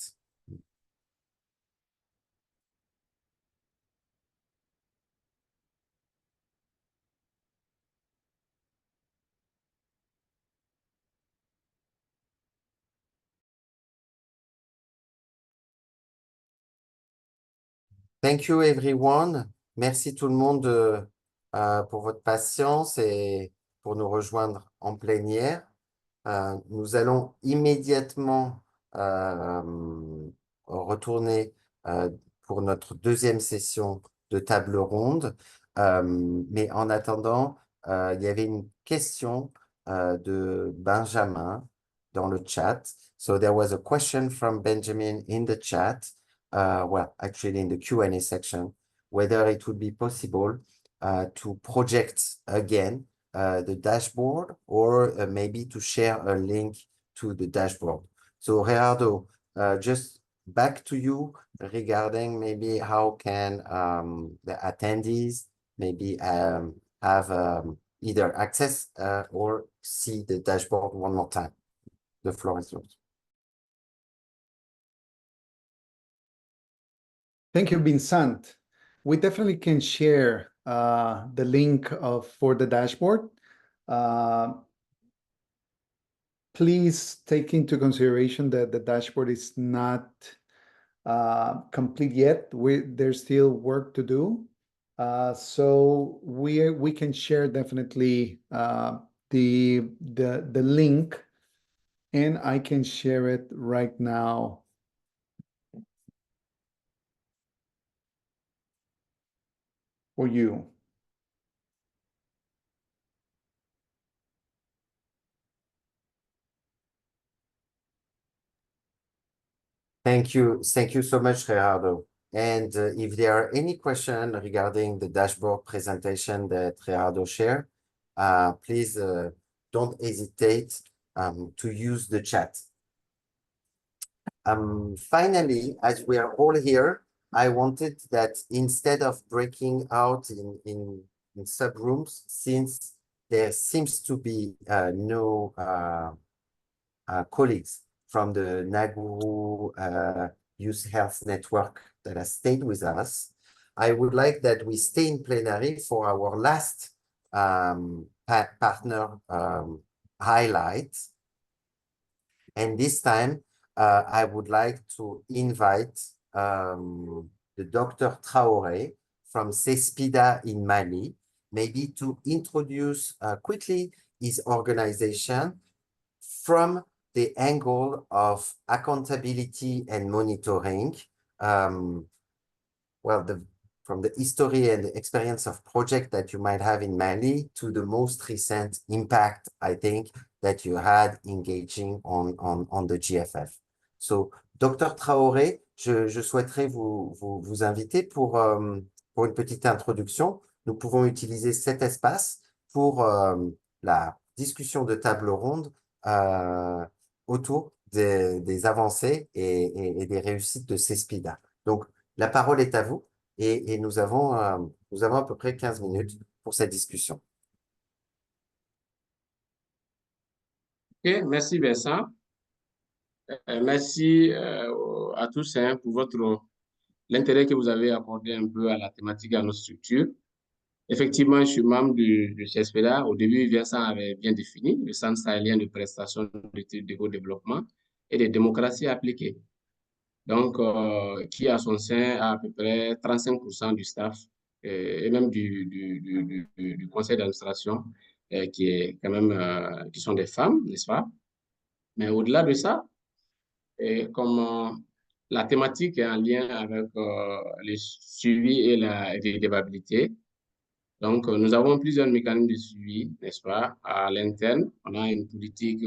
Thank you, everyone. Merci tout le monde pour votre patience et pour nous rejoindre en plénière. Nous allons immédiatement retourner pour notre deuxième session de table ronde. Mais en attendant, il y avait une question de Benjamin dans le chat. So there was a question from Benjamin in the chat, well, actually in the Q&A section, whether it would be possible to project again the dashboard or maybe to share a link to the dashboard. So Gerardo, just back to you regarding maybe how can the attendees maybe have either access or see the dashboard one more time. The floor is yours. Thank you, Vincent. We definitely can share the link for the dashboard. Please take into consideration that the dashboard is not complete yet. There's still work to do. So we can share definitely the link, and I can share it right now. for you? Thank you so much, Gerardo. And if there are any questions regarding the dashboard presentation that Gerardo shared, please don't hesitate to use the chat. Finally, as we are all here, I wanted that instead of breaking out in sub-rooms, since there seems to be no colleagues from the NAGU Youth Health Network that has stayed with us, I would like that we stay in plenary for our last partner highlight. And this time, I would like to invite the Dr. Traoré from CSPEEDA in Mali, maybe to introduce quickly his organization from the angle of accountability and monitoring. From the history and the experience of project that you might have in Mali to the most recent impact, I think, that you had engaging on the GFF. So, Dr. Traoré, je souhaiterais vous inviter pour une petite introduction. Nous pouvons utiliser cet espace pour la discussion de table ronde autour des avancées et des réussites de CSPEEDA. Donc, la parole est à vous et nous avons à peu près 15 minutes pour cette discussion. Ok, merci Vincent. Merci à tous pour l'intérêt que vous avez accordé un peu à la thématique, à notre structure. Effectivement, je suis membre du CSPEEDA. Au début, Vincent avait bien défini le Centre Sahélien de Prestations d'études de développement et de Démocratie Appliquée. Donc, qui à son sein a à peu près 35% du staff et même du conseil d'administration qui est quand même, qui sont des femmes, n'est-ce pas? Mais au-delà de ça, comme la thématique est en lien avec le suivi et la redevabilité, donc nous avons plusieurs mécanismes de suivi, n'est-ce pas? À l'interne, on a une politique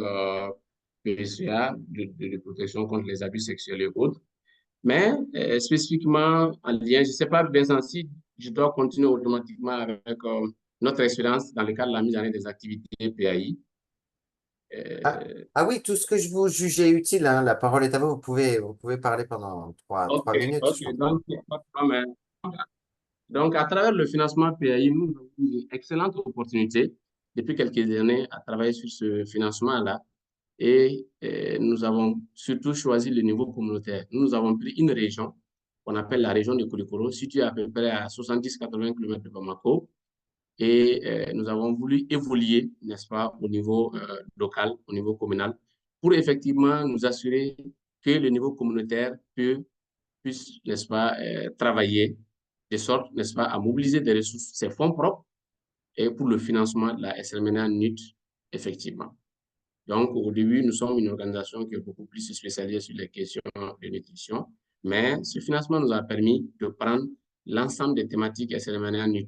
PSA de protection contre les abus sexuels et autres. Mais spécifiquement en lien, je ne sais pas bien si je dois continuer automatiquement avec notre expérience dans le cadre de la mise en œuvre des activités PAI. Oui, tout ce que je vous jugeais utile, hein, la parole est à vous, vous pouvez parler pendant 3 minutes. Donc, à travers le financement PAI, nous avons une excellente opportunité depuis quelques années à travailler sur ce financement-là. Et nous avons surtout choisi le niveau communautaire. Nous avons pris une région qu'on appelle la région de Koulikoro, située à peu près à 70-80 km de Bamako. Et nous avons voulu évoluer, n'est-ce pas, au niveau local, au niveau communal, pour effectivement nous assurer que le niveau communautaire puisse, n'est-ce pas, travailler de sorte, n'est-ce pas, à mobiliser des ressources, ses fonds propres, et pour le financement de la SLMNA NUT, effectivement. Donc, au début, nous sommes une organisation qui est beaucoup plus spécialisée sur les questions de nutrition, mais ce financement nous a permis de prendre l'ensemble des thématiques SLMNA NUT.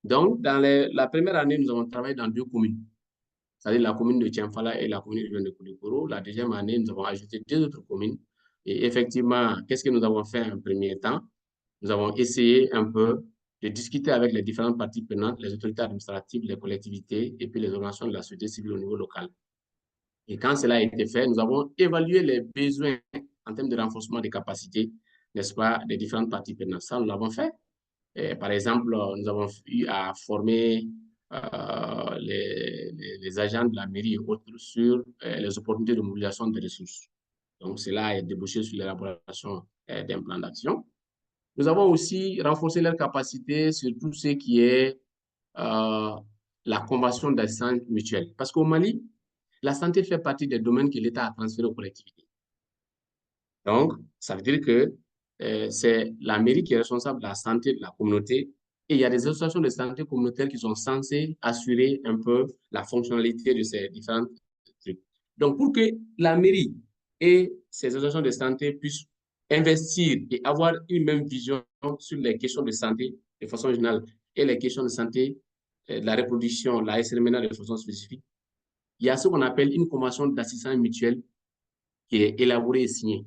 Donc, dans la première année, nous avons travaillé dans 2 communes, c'est-à-dire la commune de Tiamfala et la commune de Koulikoro. La deuxième année, nous avons ajouté 2 autres communes. Et effectivement, qu'est-ce que nous avons fait en premier temps? Nous avons essayé un peu de discuter avec les différentes parties prenantes, les autorités administratives, les collectivités et puis les organisations de la société civile au niveau local. Et quand cela a été fait, nous avons évalué les besoins en termes de renforcement des capacités, n'est-ce pas, des différentes parties prenantes. Ça, nous l'avons fait. Et par exemple, nous avons eu à former les agents de la mairie et autres sur les opportunités de mobilisation des ressources. Donc, cela a débouché sur l'élaboration d'un plan d'action. Nous avons aussi renforcé leurs capacités sur tout ce qui est la convention d'assistance mutuelle. Parce qu'au Mali, la santé fait partie des domaines que l'État a transférés aux collectivités. Donc, ça veut dire que c'est la mairie qui est responsable de la santé de la communauté et il y a des associations de santé communautaire qui sont censées assurer un peu la fonctionnalité de ces différents trucs. Donc, pour que la mairie et ces associations de santé puissent investir et avoir une même vision sur les questions de santé de façon générale, et les questions de santé, de la reproduction, la SRMNA de façon spécifique, il y a ce qu'on appelle une convention d'assistance mutuelle qui est élaborée et signée.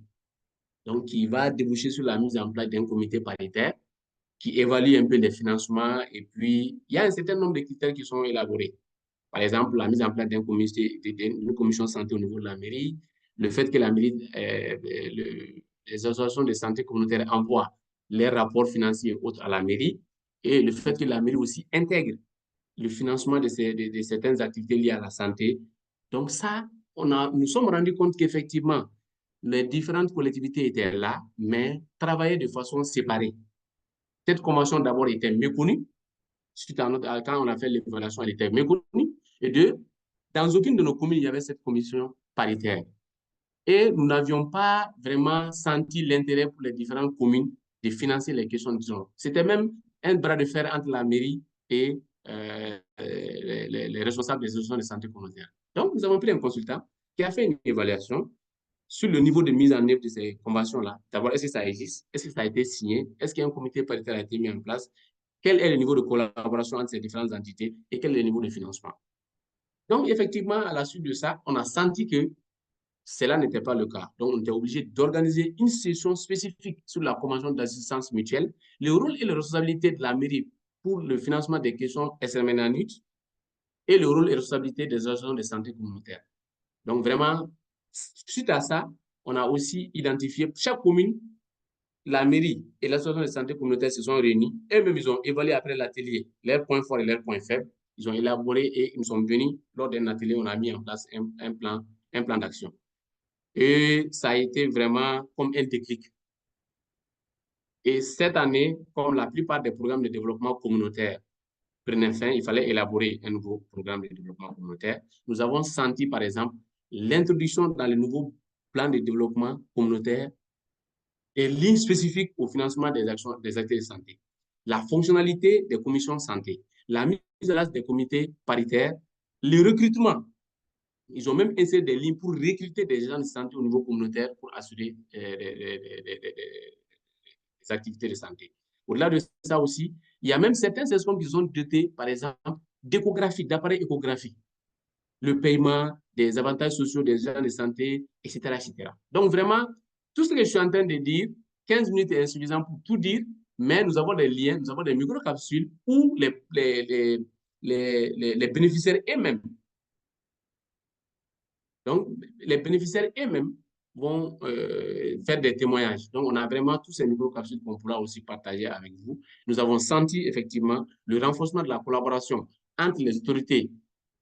Donc, qui va déboucher sur la mise en place d'un comité paritaire qui évalue un peu les financements. Et puis, il y a un certain nombre de critères qui sont élaborés. Par exemple, la mise en place d'une commission santé au niveau de la mairie, le fait que la mairie, les associations de santé communautaire envoient les rapports financiers et autres à la mairie, et le fait que la mairie aussi intègre le financement de certaines activités liées à la santé. Donc ça, nous sommes rendus compte qu'effectivement, les différentes collectivités étaient là, mais travaillaient de façon séparée. Cette convention d'abord était méconnue. Suite à quand on a fait l'évaluation, elle était méconnue. Et deux, dans aucune de nos communes, il y avait cette commission paritaire. Et nous n'avions pas vraiment senti l'intérêt pour les différentes communes de financer les questions de genre. C'était même un bras de fer entre la mairie et les responsables des institutions de santé communautaire. Donc, nous avons pris un consultant qui a fait une évaluation sur le niveau de mise en œuvre de ces conventions-là. D'abord, est-ce que ça existe? Est-ce que ça a été signé? Est-ce qu'un comité paritaire a été mis en place? Quel est le niveau de collaboration entre ces différentes entités et quel est le niveau de financement? Donc, effectivement, à la suite de ça, on a senti que cela n'était pas le cas. Donc, on était obligé d'organiser une session spécifique sur la convention d'assistance mutuelle, le rôle et les responsabilités de la mairie pour le financement des questions SRMNA et le rôle et les responsabilités des agents de santé communautaire. Donc, vraiment, suite à ça, on a aussi identifié chaque commune, la mairie et l'association de santé communautaire se sont réunis. Eux-mêmes, ils ont évalué après l'atelier leurs points forts et leurs points faibles. Ils ont élaboré et ils sont venus, lors d'un atelier, on a mis en place un plan d'action. Et ça a été vraiment comme un déclic. Et cette année, comme la plupart des programmes de développement communautaire prenaient fin, il fallait élaborer un nouveau programme de développement communautaire. Nous avons senti, par exemple, l'introduction dans le nouveau plan de développement communautaire des lignes spécifiques au financement des actions des acteurs de santé, la fonctionnalité des commissions de santé, la mise en place des comités paritaires, le recrutement. Ils ont même inséré des lignes pour recruter des gens de santé au niveau communautaire pour assurer des activités de santé. Au-delà de ça aussi, il y a même certains sections qui sont dotés, par exemple, d'échographie, d'appareils échographiques, le paiement des avantages sociaux des gens de santé, etc., etc. Donc, vraiment, tout ce que je suis en train de dire, 15 minutes est insuffisant pour tout dire, mais nous avons des liens, nous avons des microcapsules où les bénéficiaires eux-mêmes, donc les bénéficiaires eux-mêmes vont faire des témoignages. Donc, on a vraiment tous ces microcapsules qu'on pourra aussi partager avec vous. Nous avons senti effectivement le renforcement de la collaboration entre les autorités,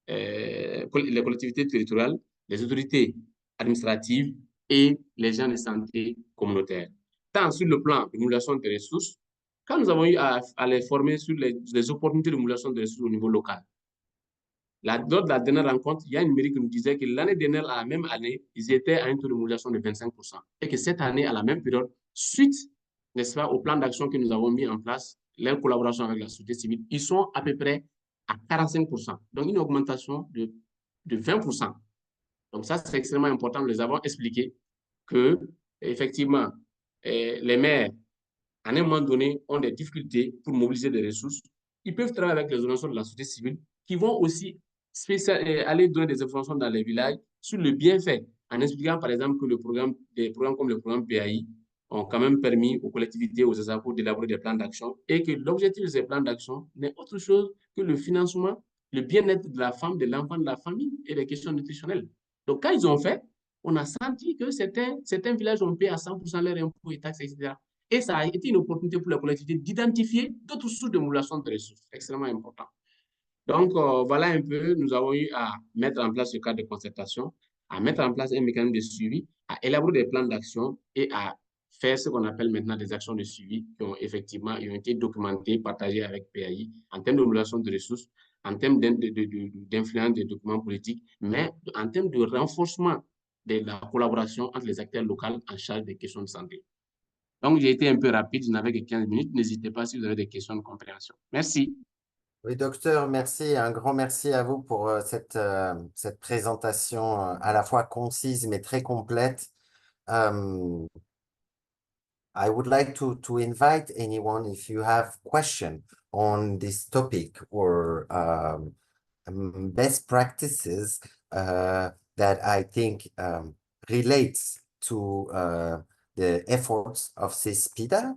les collectivités territoriales, les autorités administratives et les gens de santé communautaire. Tant sur le plan de modulation des ressources, quand nous avons eu à les former sur les opportunités de modulation des ressources au niveau local. Lors de la dernière rencontre, il y a une mairie qui nous disait que l'année dernière, à la même année, ils étaient à un taux de modulation de 25%. Et que cette année, à la même période, suite, n'est-ce pas, au plan d'action que nous avons mis en place, leur collaboration avec la société civile, ils sont à peu près à 45%. Donc, une augmentation de 20%. Donc, ça, c'est extrêmement important. Nous les avons expliqué que, effectivement, les maires, à un moment donné, ont des difficultés pour mobiliser des ressources. Ils peuvent travailler avec les organisations de la société civile qui vont aussi aller donner des informations dans les villages sur le bienfait, en expliquant par exemple que des programmes comme le programme PAI ont quand même permis aux collectivités, aux ASAPO d'élaborer des plans d'action et que l'objectif de ces plans d'action n'est autre chose que le financement, le bien-être de la femme, de l'enfant, de la famille et les questions nutritionnelles. Donc, quand ils ont fait, on a senti que certains villages ont payé à 100% leurs impôts et taxes, etc. Et ça a été une opportunité pour la collectivité d'identifier d'autres sources de modulation de ressources, extrêmement important. Donc, voilà un peu, nous avons eu à mettre en place ce cadre de concertation, à mettre en place un mécanisme de suivi, à élaborer des plans d'action et à faire ce qu'on appelle maintenant des actions de suivi qui ont effectivement été documentées, partagées avec PAI en termes de modulation de ressources, en termes d'influence des documents politiques, mais en termes de renforcement de la collaboration entre les acteurs locaux en charge des questions de santé. Donc, j'ai été un peu rapide, je n'avais que 15 minutes. N'hésitez pas si vous avez des questions de compréhension. Merci. Oui, docteur, merci. Un grand merci à vous pour cette présentation à la fois concise mais très complète. I would like to invite anyone, if you have questions on this topic or best practices that I think relates to the efforts of CSPEEDA.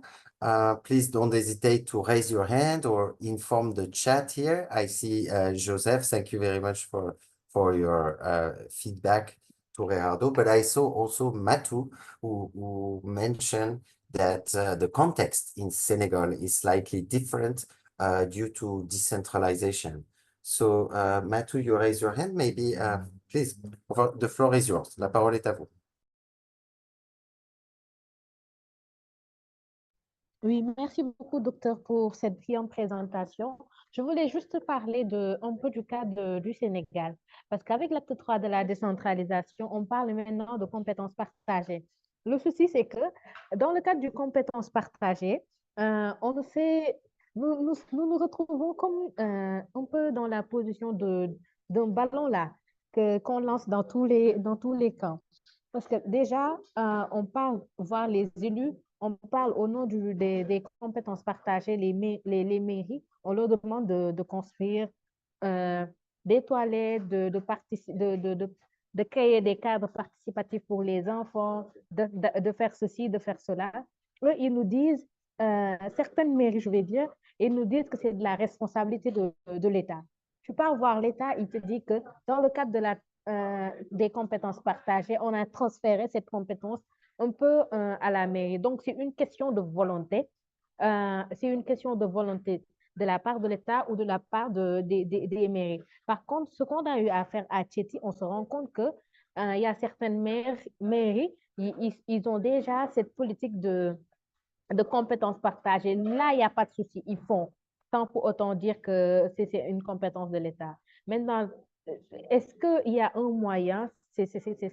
Please don't hesitate to raise your hand or inform the chat here. I see Joseph, thank you very much for your feedback to Gerardo, but I saw also Matu who mentioned that the context in Senegal is slightly different due to decentralization. So Matu, you raise your hand, maybe, please, the floor is yours. La parole est à vous. Oui, merci beaucoup, docteur, pour cette brillante présentation. Je voulais juste parler un peu du cas du Sénégal, parce qu'avec l'acte 3 de la décentralisation, on parle maintenant de compétences partagées. Le souci, c'est que dans le cadre du compétences partagées, nous nous retrouvons comme un peu dans la position d'un ballon là, qu'on lance dans tous les camps. Parce que déjà, on parle voir les élus, on parle au nom des compétences partagées, les mairies, on leur demande de construire des toilettes, de créer des cadres participatifs pour les enfants, de faire ceci, de faire cela. Eux, ils nous disent, certaines mairies, je vais dire, ils nous disent que c'est de la responsabilité de l'État. Tu pars voir l'État, il te dit que dans le cadre des compétences partagées, on a transféré cette compétence un peu à la mairie. Donc, c'est une question de volonté. C'est une question de volonté de la part de l'État ou de la part des mairies. Par contre, ce qu'on a eu à faire à Tchéti, on se rend compte qu'il y a certaines mairies, ils ont déjà cette politique de compétences partagées. Là, il n'y a pas de souci, ils font, sans pour autant dire que c'est une compétence de l'État. Maintenant, est-ce qu'il y a un moyen, c'est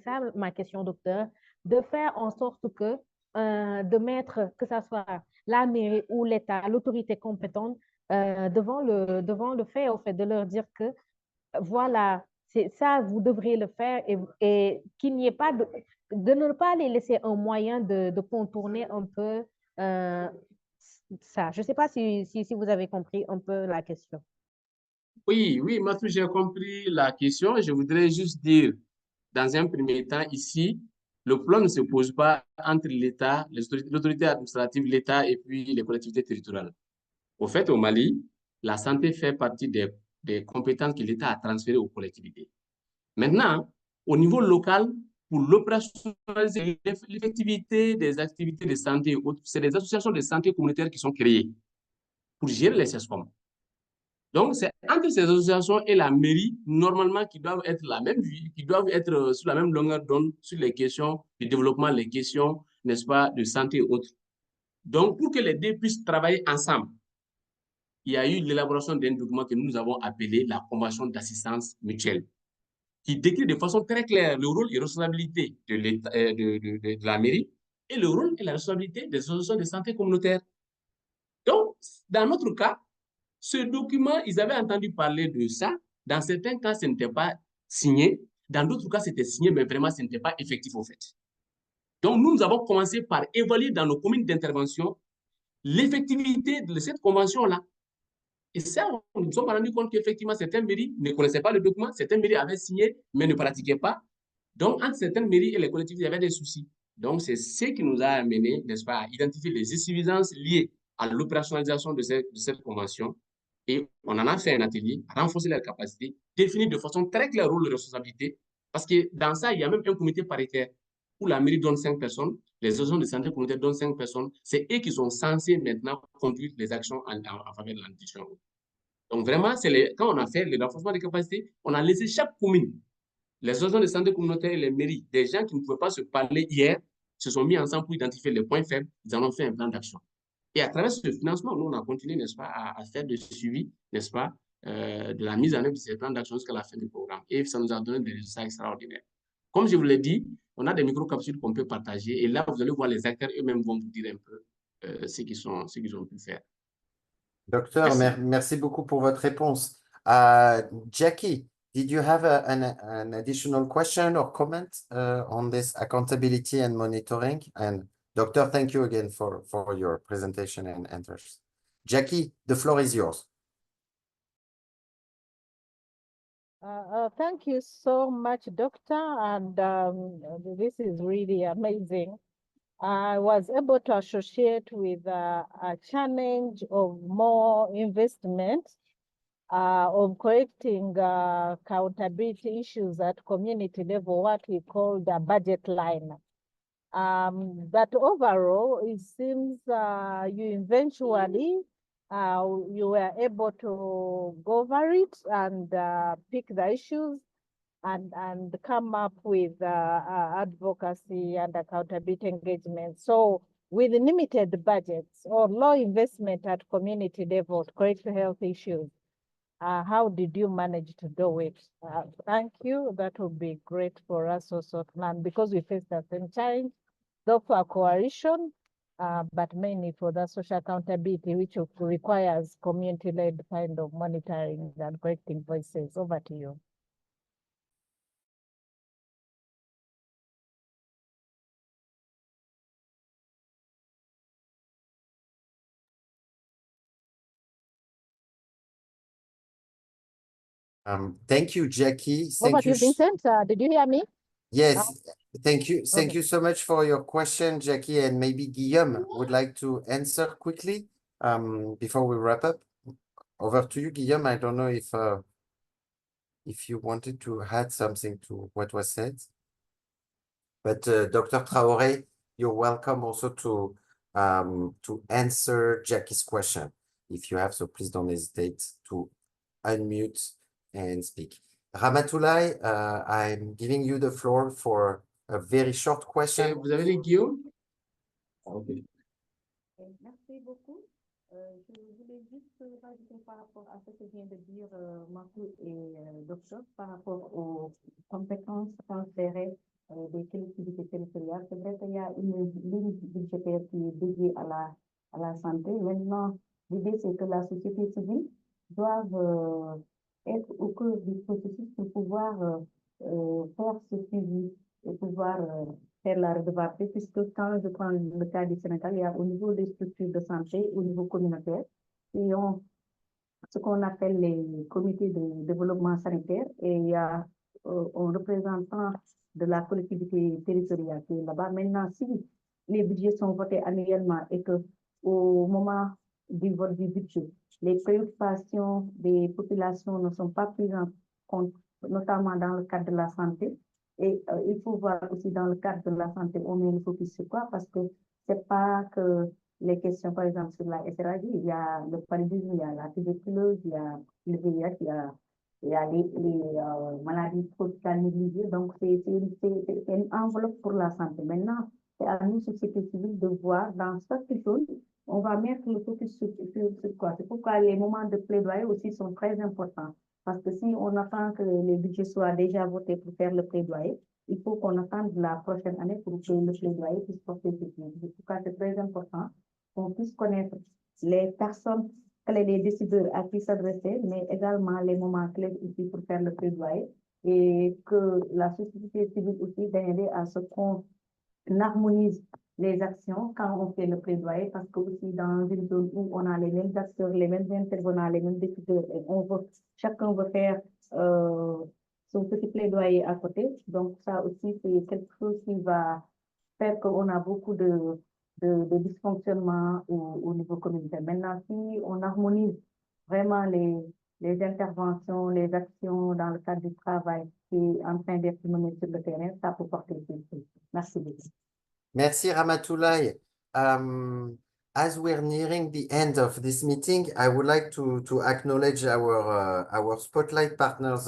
ça ma question, docteur, de faire en sorte que, de mettre, que ce soit la mairie ou l'État, l'autorité compétente, devant le fait, au fait, de leur dire que, voilà, c'est ça, vous devriez le faire et qu'il n'y ait pas de ne pas les laisser un moyen de contourner un peu ça. Je ne sais pas si vous avez compris un peu la question. Oui, Mathieu, j'ai compris la question. Je voudrais juste dire, dans un premier temps, ici, le problème ne se pose pas entre l'État, l'autorité administrative, l'État et puis les collectivités territoriales. Au fait, au Mali, la santé fait partie des compétences que l'État a transférées aux collectivités. Maintenant, au niveau local, pour l'opérationnaliser, l'effectivité des activités de santé, c'est des associations de santé communautaires qui sont créées pour gérer les CSPOM. Donc, c'est entre ces associations et la mairie, normalement, qui doivent être la même vie, qui doivent être sur la même longueur d'onde sur les questions de développement, les questions, n'est-ce pas, de santé et autres. Donc, pour que les deux puissent travailler ensemble, il y a eu l'élaboration d'un document que nous avons appelé la Convention d'assistance mutuelle, qui décrit de façon très claire le rôle et la responsabilité de la mairie et le rôle et la responsabilité des associations de santé communautaire. Donc, dans notre cas, ce document, ils avaient entendu parler de ça. Dans certains cas, ce n'était pas signé. Dans d'autres cas, c'était signé, mais vraiment, ce n'était pas effectif au fait. Donc, nous avons commencé par évaluer dans nos communes d'intervention l'effectivité de cette convention-là. Et ça, nous nous sommes rendus compte qu'effectivement, certaines mairies ne connaissaient pas le document, certaines mairies avaient signé, mais ne pratiquaient pas. Donc, entre certaines mairies et les collectivités, il y avait des soucis. Donc, c'est ce qui nous a amené, n'est-ce pas, à identifier les insuffisances liées à l'opérationnalisation de cette convention. Et on en a fait un atelier, renforcer leurs capacités, définir de façon très claire le rôle et la responsabilité. Parce que dans ça, il y a même un comité paritaire où la mairie donne 5 personnes, les associations de santé communautaire donnent 5 personnes. C'est eux qui sont censés maintenant conduire les actions en faveur de la nutrition. Donc vraiment, quand on a fait le renforcement des capacités, on a laissé chaque commune, les associations de santé communautaire et les mairies, des gens qui ne pouvaient pas se parler hier, se sont mis ensemble pour identifier les points faibles, ils en ont fait un plan d'action. Et à travers ce financement, nous, on a continué, n'est-ce pas, à faire de suivi, n'est-ce pas, de la mise en œuvre de ces plans d'action jusqu'à la fin du programme. Et ça nous a donné des résultats extraordinaires. Comme je vous l'ai dit, on a des micro-capsules qu'on peut partager. Et là, vous allez voir les acteurs eux-mêmes vont vous dire un peu ce qu'ils ont pu faire. Docteur, merci beaucoup pour votre réponse. Jackie, did you have an additional question or comment on this accountability and monitoring? And Doctor, thank you again for your presentation and answers. Jackie, the floor is yours. Thank you so much, Doctor. And this is really amazing. I was able to associate with a challenge of more investment, of correcting accountability issues at community level, what we call the budget line. But overall, it seems you eventually you were able to go over it and pick the issues and come up with advocacy and accountability engagement. So with limited budgets or low investment at community level to correct health issues, how did you manage to do it? Thank you. That would be great for us also to learn, because we face the same challenge, though for coalition, but mainly for the social accountability, which requires community-led kind of monitoring and correcting voices. Over to you. Thank you, Jackie. Over to you, Vincent. Did you hear me? Yes, thank you. Thank Okay. you so much for your question, Jackie, and maybe Guillaume would like to answer quickly before we wrap up. Over to you, Guillaume. I don't know if you wanted to add something to what was said, but Dr. Traoré, you're welcome also to answer Jackie's question if you have. So please don't hesitate to unmute and speak. Ramatoulaye, I'm giving you the floor for a very short question. Vous avez dit Guillaume? Okay. Merci beaucoup. Je voulais juste rajouter par rapport à ce que vient de dire Marco et Docteur par rapport aux compétences transférées des collectivités territoriales. C'est vrai qu'il y a une ligne budgétaire qui est dédiée à la santé. Maintenant, l'idée, c'est que la société civile doive être au cœur du processus pour pouvoir faire ce suivi et pouvoir faire la redevabilité, puisque quand je prends le cas du Sénégal, il y a au niveau des structures de santé, au niveau communautaire, ils ont ce qu'on appelle les comités de développement sanitaire, et il y a un représentant de la collectivité territoriale qui est là-bas. Maintenant, si les budgets sont votés annuellement et que au moment du vote du budget, les préoccupations des populations ne sont pas prises en compte, notamment dans le cadre de la santé. Et il faut voir aussi dans le cadre de la santé, on met le focus sur quoi? Parce que c'est pas que les questions, par exemple, sur la SRAG, il y a le paludisme, il y a la tuberculose, il y a le VIH, il y a les maladies tropicales négligées. Donc, c'est une enveloppe pour la santé. Maintenant, c'est à nous, société civile, de voir dans chaque chose, on va mettre le focus sur quoi. C'est pourquoi les moments de plaidoyer aussi sont très importants. Parce que si on attend que les budgets soient déjà votés pour faire le plaidoyer, il faut qu'on attende la prochaine année pour que le plaidoyer puisse porter ses fruits. C'est pourquoi c'est très important qu'on puisse connaître les personnes, les décideurs à qui s'adresser, mais également les moments clés aussi pour faire le plaidoyer, et que la société civile aussi d'aider à ce qu'on harmonise les actions quand on fait le plaidoyer, parce que aussi dans une zone où on a les mêmes acteurs, les mêmes intervenants, les mêmes décideurs, et chacun veut faire son petit plaidoyer à côté. Donc ça aussi, c'est quelque chose qui va faire qu'on a beaucoup de dysfonctionnement au niveau communautaire. Maintenant, si on harmonise vraiment les interventions, les actions dans le cadre du travail qui est en train d'être mené sur le terrain, ça peut porter ses fruits. Merci beaucoup. Merci, Ramatoulaye. As we're nearing the end of this meeting, I would like to acknowledge our spotlight partners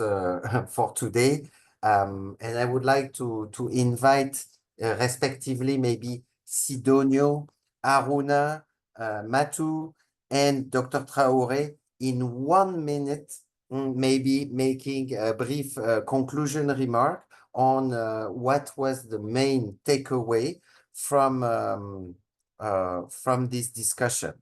for today. And I would like to invite respectively maybe Sidonio, Aruna, Matu, and Dr. Traoré in 1 minute, maybe making a brief conclusion remark on what was the main takeaway from this discussion.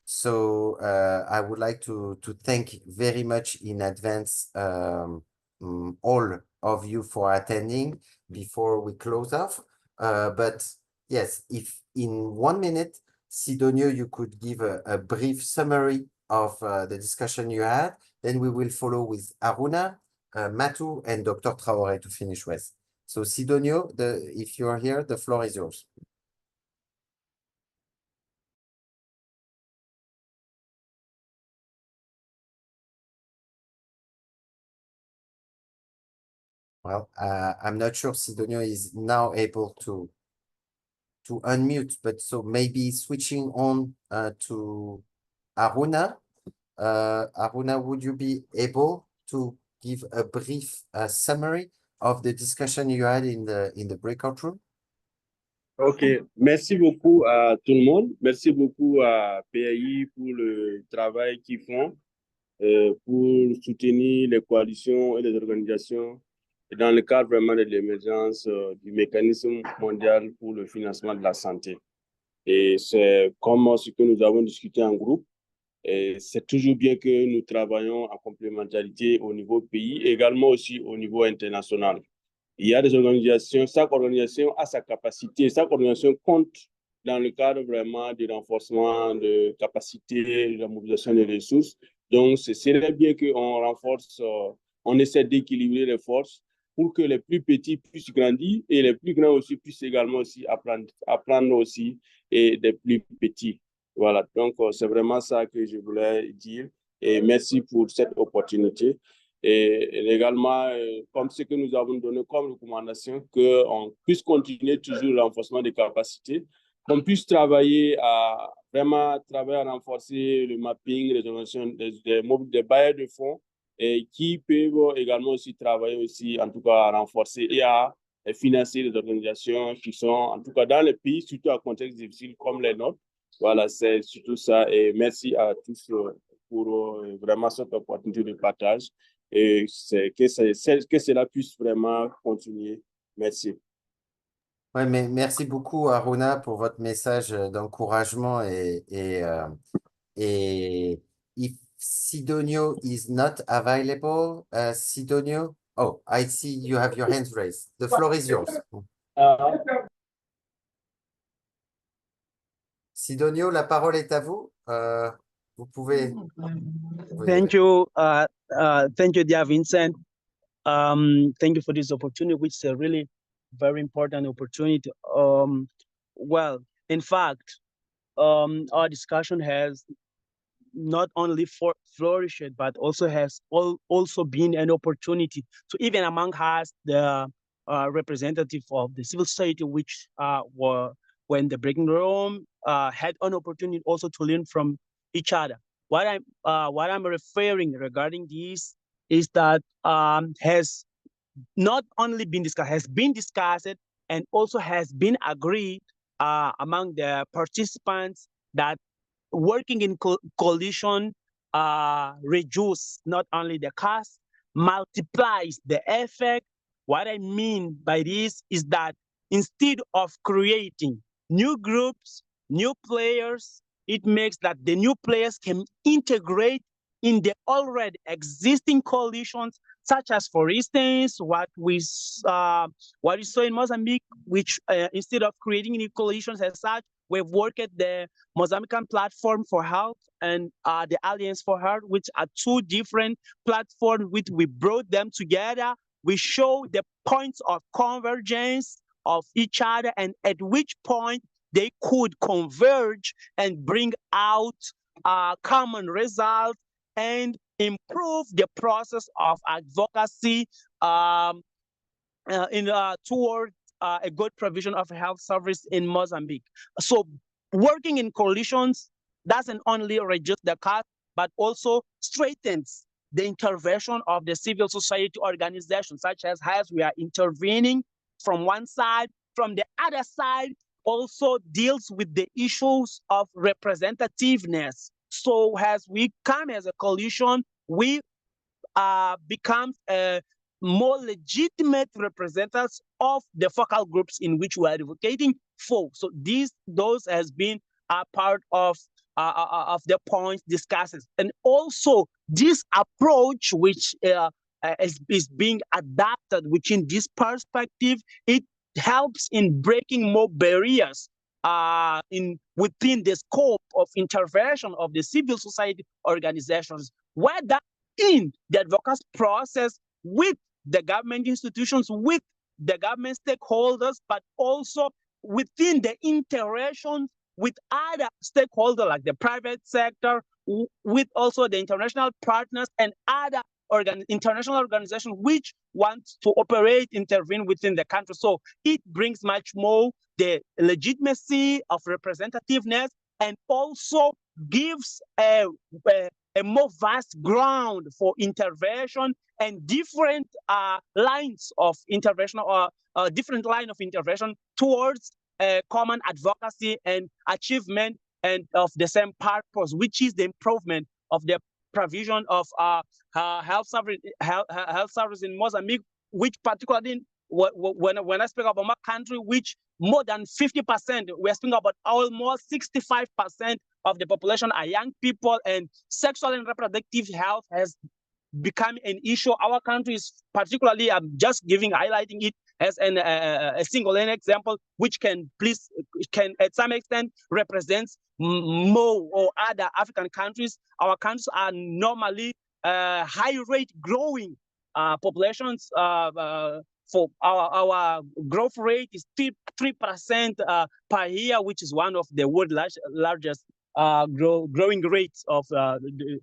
So I would like to thank very much in advance all of you for attending before we close off. But yes, if in 1 minute, Sidonio, you could give a brief summary of the discussion you had. Then we will follow with Aruna, Matu, and Dr. Traoré to finish with. So Sidonio, if you are here, the floor is yours. Well, I'm not sure Sidonio is now able to unmute, but so maybe switching on to Aruna. Aruna, would you be able to give a brief summary of the discussion you had in the breakout room? Ok, merci beaucoup à tout le monde. Merci beaucoup à PAI pour le travail qu'ils font pour soutenir les coalitions et les organisations dans le cadre vraiment de l'émergence du mécanisme mondial pour le financement de la santé. Et c'est comme ce que nous avons discuté en groupe. Et c'est toujours bien que nous travaillons en complémentarité au niveau pays, également aussi au niveau international. Il y a des organisations, chaque organisation a sa capacité, chaque organisation compte dans le cadre vraiment du renforcement de capacité, de la mobilisation des ressources. Donc, ce serait bien qu'on renforce, on essaie d'équilibrer les forces pour que les plus petits puissent grandir et les plus grands aussi puissent également aussi apprendre aussi et des plus petits. Voilà, donc c'est vraiment ça que je voulais dire et merci pour cette opportunité. Et également, comme ce que nous avons donné comme recommandation, qu'on puisse continuer toujours le renforcement des capacités, qu'on puisse travailler à renforcer le mapping, les organisations, des bailleurs de fonds et qui peuvent également aussi travailler aussi, en tout cas, à renforcer et à financer les organisations qui sont, en tout cas, dans les pays, surtout à contexte difficile comme les nôtres. Voilà, c'est surtout ça. Et merci à tous pour vraiment cette opportunité de partage et que cela puisse vraiment continuer. Merci. Ouais, mais merci beaucoup, Aruna, pour votre message d'encouragement et if Sidonio is not available, Sidonio, oh, I see you have your hands raised. The floor is yours. Sidonio, la parole est à vous. Vous pouvez. Thank you, dear Vincent. Thank you for this opportunity, which is a really very important opportunity. Well, in fact, our discussion has not only flourished, but also has also been an opportunity to even among us, the representative of the civil society, which were in the breaking room, had an opportunity also to learn from each other. What I'm referring regarding this is that has not only been discussed, has been discussed and also has been agreed among the participants that working in coalition reduce not only the cost, multiplies the effect. What I mean by this is that instead of creating new groups, new players, it makes that the new players can integrate in the already existing coalitions, such as, for instance, what we saw in Mozambique, which instead of creating new coalitions as such, we've worked at the Mozambican Platform for Health and the Alliance for Health, which are two different platforms, which we brought them together. We show the points of convergence of each other and at which point they could converge and bring out common results and improve the process of advocacy toward a good provision of health service in Mozambique. So working in coalitions doesn't only reduce the cost, but also strengthens the intervention of the civil society organizations, such as we are intervening from one side. From the other side, also deals with the issues of representativeness. So as we come as a coalition, we become more legitimate representatives of the focal groups in which we are advocating for. So those has been a part of the points discussed. And also this approach, which is being adapted within this perspective, it helps in breaking more barriers within the scope of intervention of the civil society organizations, whether in the advocacy process with the government institutions, with the government stakeholders, but also within the interaction with other stakeholders like the private sector, with also the international partners and other international organizations which want to operate, intervene within the country. So it brings much more the legitimacy of representativeness, and also gives a more vast ground for intervention and different lines of intervention, or different line of intervention towards common advocacy and achievement and of the same purpose, which is the improvement of the provision of health service in Mozambique, which particularly when I speak about my country, which more than 50%, we're speaking about almost 65% of the population are young people, and sexual and reproductive health has become an issue. Our country is particularly, I'm just highlighting it as a single example, which can at some extent represents more or other African countries. Our countries are normally high rate growing populations. For our growth rate is 3% per year, which is one of the world's largest growing rates of the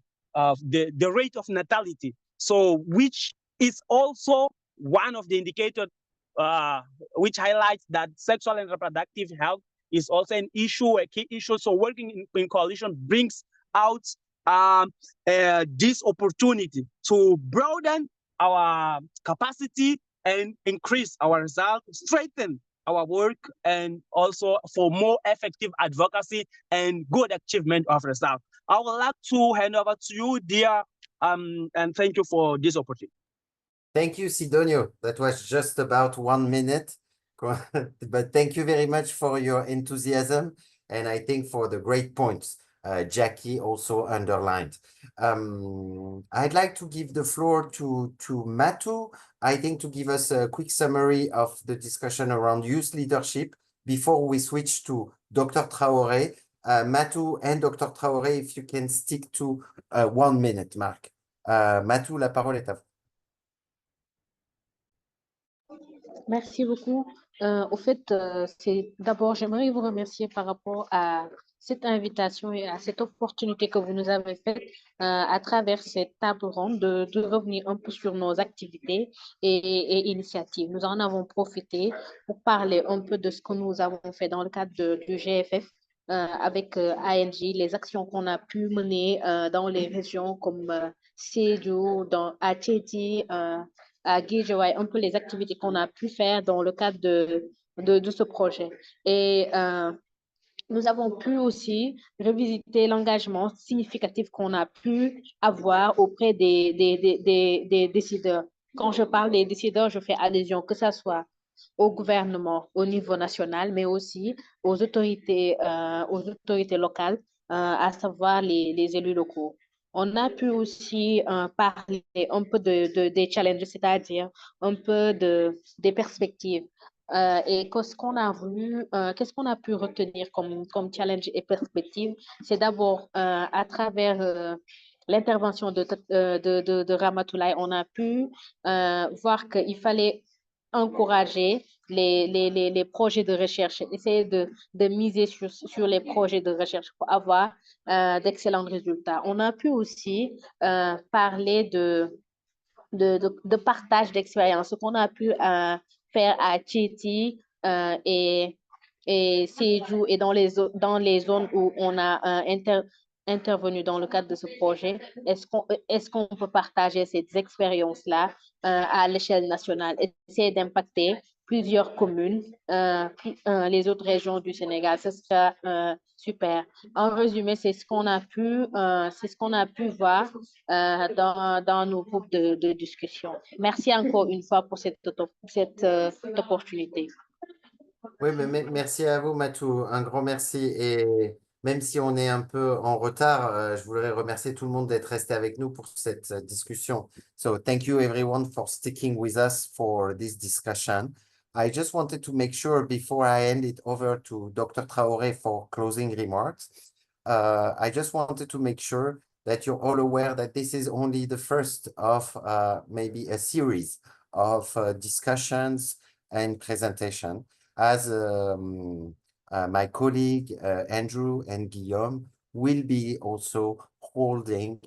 rate of natality. So, which is also one of the indicators which highlights that sexual and reproductive health is also an issue, a key issue. So working in coalition brings out this opportunity to broaden our capacity and increase our results, strengthen our work, and also for more effective advocacy and good achievement of results. I would like to hand over to you, dear, and thank you for this opportunity. Thank you, Sidonio. That was just about 1 minute, but thank you very much for your enthusiasm, and I think for the great points Jackie also underlined. I'd like to give the floor to Matu, I think, to give us a quick summary of the discussion around youth leadership before we switch to Dr. Traoré. Matu and Dr. Traoré, if you can stick to 1 minute, Marc. Matu, la parole est à vous. Merci beaucoup. Au fait, d'abord, j'aimerais vous remercier par rapport à cette invitation et à cette opportunité que vous nous avez faite à travers cette table ronde de revenir un peu sur nos activités et initiatives. Nous en avons profité pour parler un peu de ce que nous avons fait dans le cadre du GFF avec ANG, les actions qu'on a pu mener dans les régions comme Sédhiou, à Tchéti, à Guédiawaye, un peu les activités qu'on a pu faire dans le cadre de ce projet. Et nous avons pu aussi revisiter l'engagement significatif qu'on a pu avoir auprès des décideurs. Quand je parle des décideurs, je fais allusion que ce soit au gouvernement au niveau national, mais aussi aux autorités locales, à savoir les élus locaux. On a pu aussi parler un peu des challenges, c'est-à-dire un peu des perspectives. Et qu'est-ce qu'on a voulu, qu'est-ce qu'on a pu retenir comme challenge et perspective? C'est d'abord à travers l'intervention de Ramatoulaye, on a pu voir qu'il fallait encourager les projets de recherche, essayer de miser sur les projets de recherche pour avoir d'excellents résultats. On a pu aussi parler de partage d'expérience, ce qu'on a pu faire à Tchéti et Sédhiou et dans les zones où on a intervenu dans le cadre de ce projet. Est-ce qu'on peut partager ces expériences-là à l'échelle nationale, essayer d'impacter plusieurs communes, les autres régions du Sénégal? Ce sera super. En résumé, c'est ce qu'on a pu voir dans nos groupes de discussion. Merci encore une fois pour cette opportunité. Oui, mais merci à vous, Matou. Un grand merci. Et même si on est un peu en retard, je voudrais remercier tout le monde d'être resté avec nous pour cette discussion. So thank you everyone for sticking with us for this discussion. I just wanted to make sure before I hand it over to Dr. Traoré for closing remarks, I just wanted to make sure that you're all aware that this is only the first of maybe a series of discussions and presentation. As my colleague Andrew and Guillaume will be also holding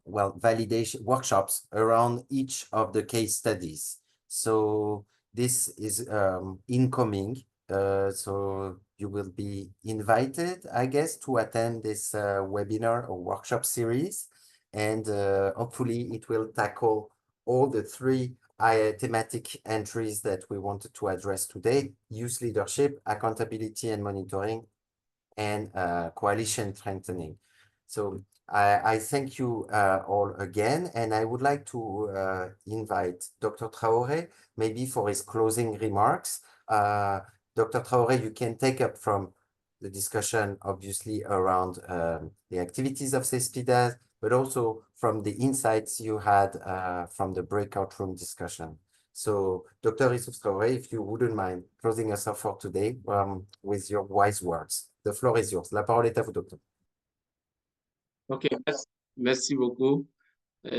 validation workshops around each of the case studies. So this is incoming. So you will be invited, I guess, to attend this webinar or workshop series. And hopefully it will tackle all the three thematic entries that we wanted to address today: youth leadership, accountability and monitoring, and coalition strengthening. So I thank you all again, and I would like to invite Dr. Traoré maybe for his closing remarks. Dr. Traoré, you can take up from the discussion, obviously, around the activities of CSPEEDA, but also from the insights you had from the breakout room discussion. So, Dr. Youssouf Traoré, if you wouldn't mind closing us off for today with your wise words. The floor is yours. La parole est à vous, docteur. Ok, merci beaucoup.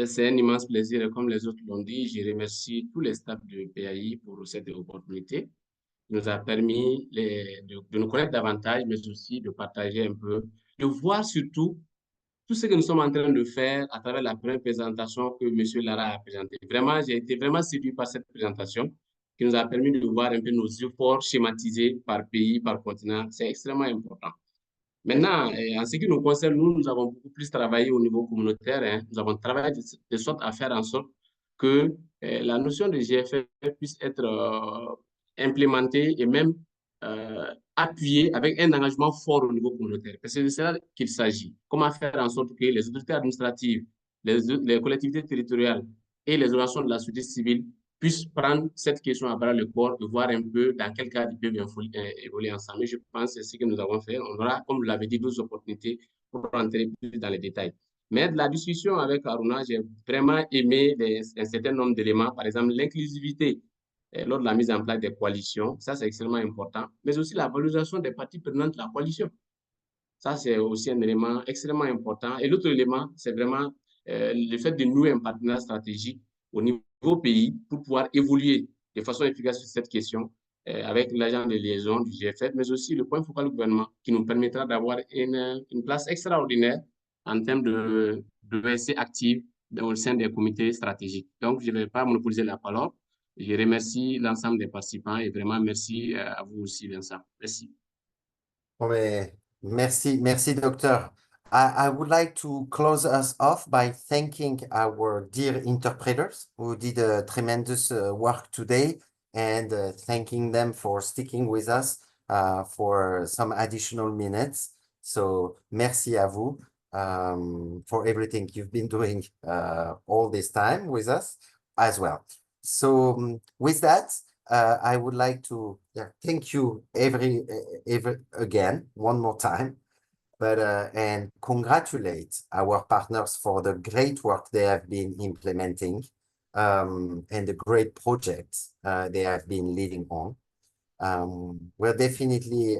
C'est un immense plaisir. Et comme les autres l'ont dit, je remercie tous les staffs de PAI pour cette opportunité. Qui nous a permis de nous connaître davantage, mais aussi de partager un peu, de voir surtout tout ce que nous sommes en train de faire à travers la première présentation que M. Lara a présentée. Vraiment, j'ai été vraiment séduit par cette présentation qui nous a permis de voir un peu nos efforts schématisés par pays, par continent. C'est extrêmement important. Maintenant, en ce qui nous concerne, nous avons beaucoup plus travaillé au niveau communautaire. Hein. Nous avons travaillé de sorte à faire en sorte que la notion de GFF puisse être implémentée et même appuyée avec un engagement fort au niveau communautaire. Parce que c'est de cela qu'il s'agit. Comment faire en sorte que les autorités administratives, les collectivités territoriales et les organisations de la société civile puissent prendre cette question à bras le corps et voir un peu dans quel cadre ils peuvent évoluer ensemble. Et je pense que c'est ce que nous avons fait. On aura, comme vous l'avez dit, d'autres opportunités pour rentrer plus dans les détails. Mais de la discussion avec Aruna, j'ai vraiment aimé un certain nombre d'éléments. Par exemple, l'inclusivité lors de la mise en place des coalitions. Ça, c'est extrêmement important. Mais aussi la valorisation des parties prenantes de la coalition. Ça, c'est aussi un élément extrêmement important. Et l'autre élément, c'est vraiment le fait de nouer un partenariat stratégique au niveau pays pour pouvoir évoluer de façon efficace sur cette question avec l'agent de liaison du GFF, mais aussi le point focal du gouvernement qui nous permettra d'avoir une place extraordinaire en termes de VSC active au sein des comités stratégiques. Donc, je ne vais pas monopoliser la parole. Je remercie l'ensemble des participants et vraiment merci à vous aussi, Vincent. Merci. Merci, doctor. I would like to close us off by thanking our dear interpreters who did a tremendous work today, and thanking them for sticking with us for some additional minutes. So merci à vous for everything you've been doing all this time with us as well. So with that, I would like to thank you every again one more time, but and congratulate our partners for the great work they have been implementing and the great projects they have been leading on. We're definitely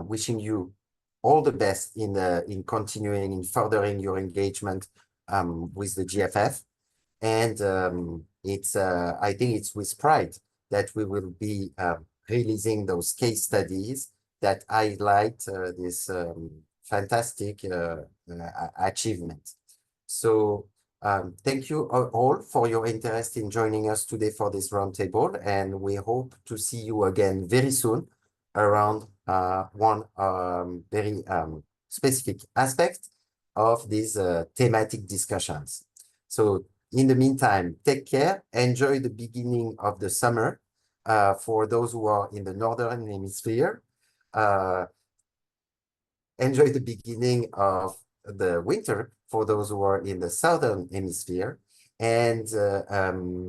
wishing you all the best in continuing in furthering your engagement with the GFF. And I think it's with pride that we will be releasing those case studies that highlight this fantastic achievement. So thank you all for your interest in joining us today for this roundtable, and we hope to see you again very soon around one very specific aspect of these thematic discussions. So in the meantime, take care, enjoy the beginning of the summer for those who are in the Northern Hemisphere. Enjoy the beginning of the winter for those who are in the Southern Hemisphere. And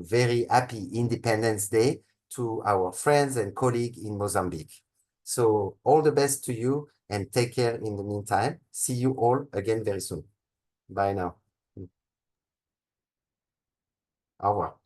very happy Independence Day to our friends and colleagues in Mozambique. So all the best to you and take care in the meantime. See you all again very soon. Bye now. Au revoir.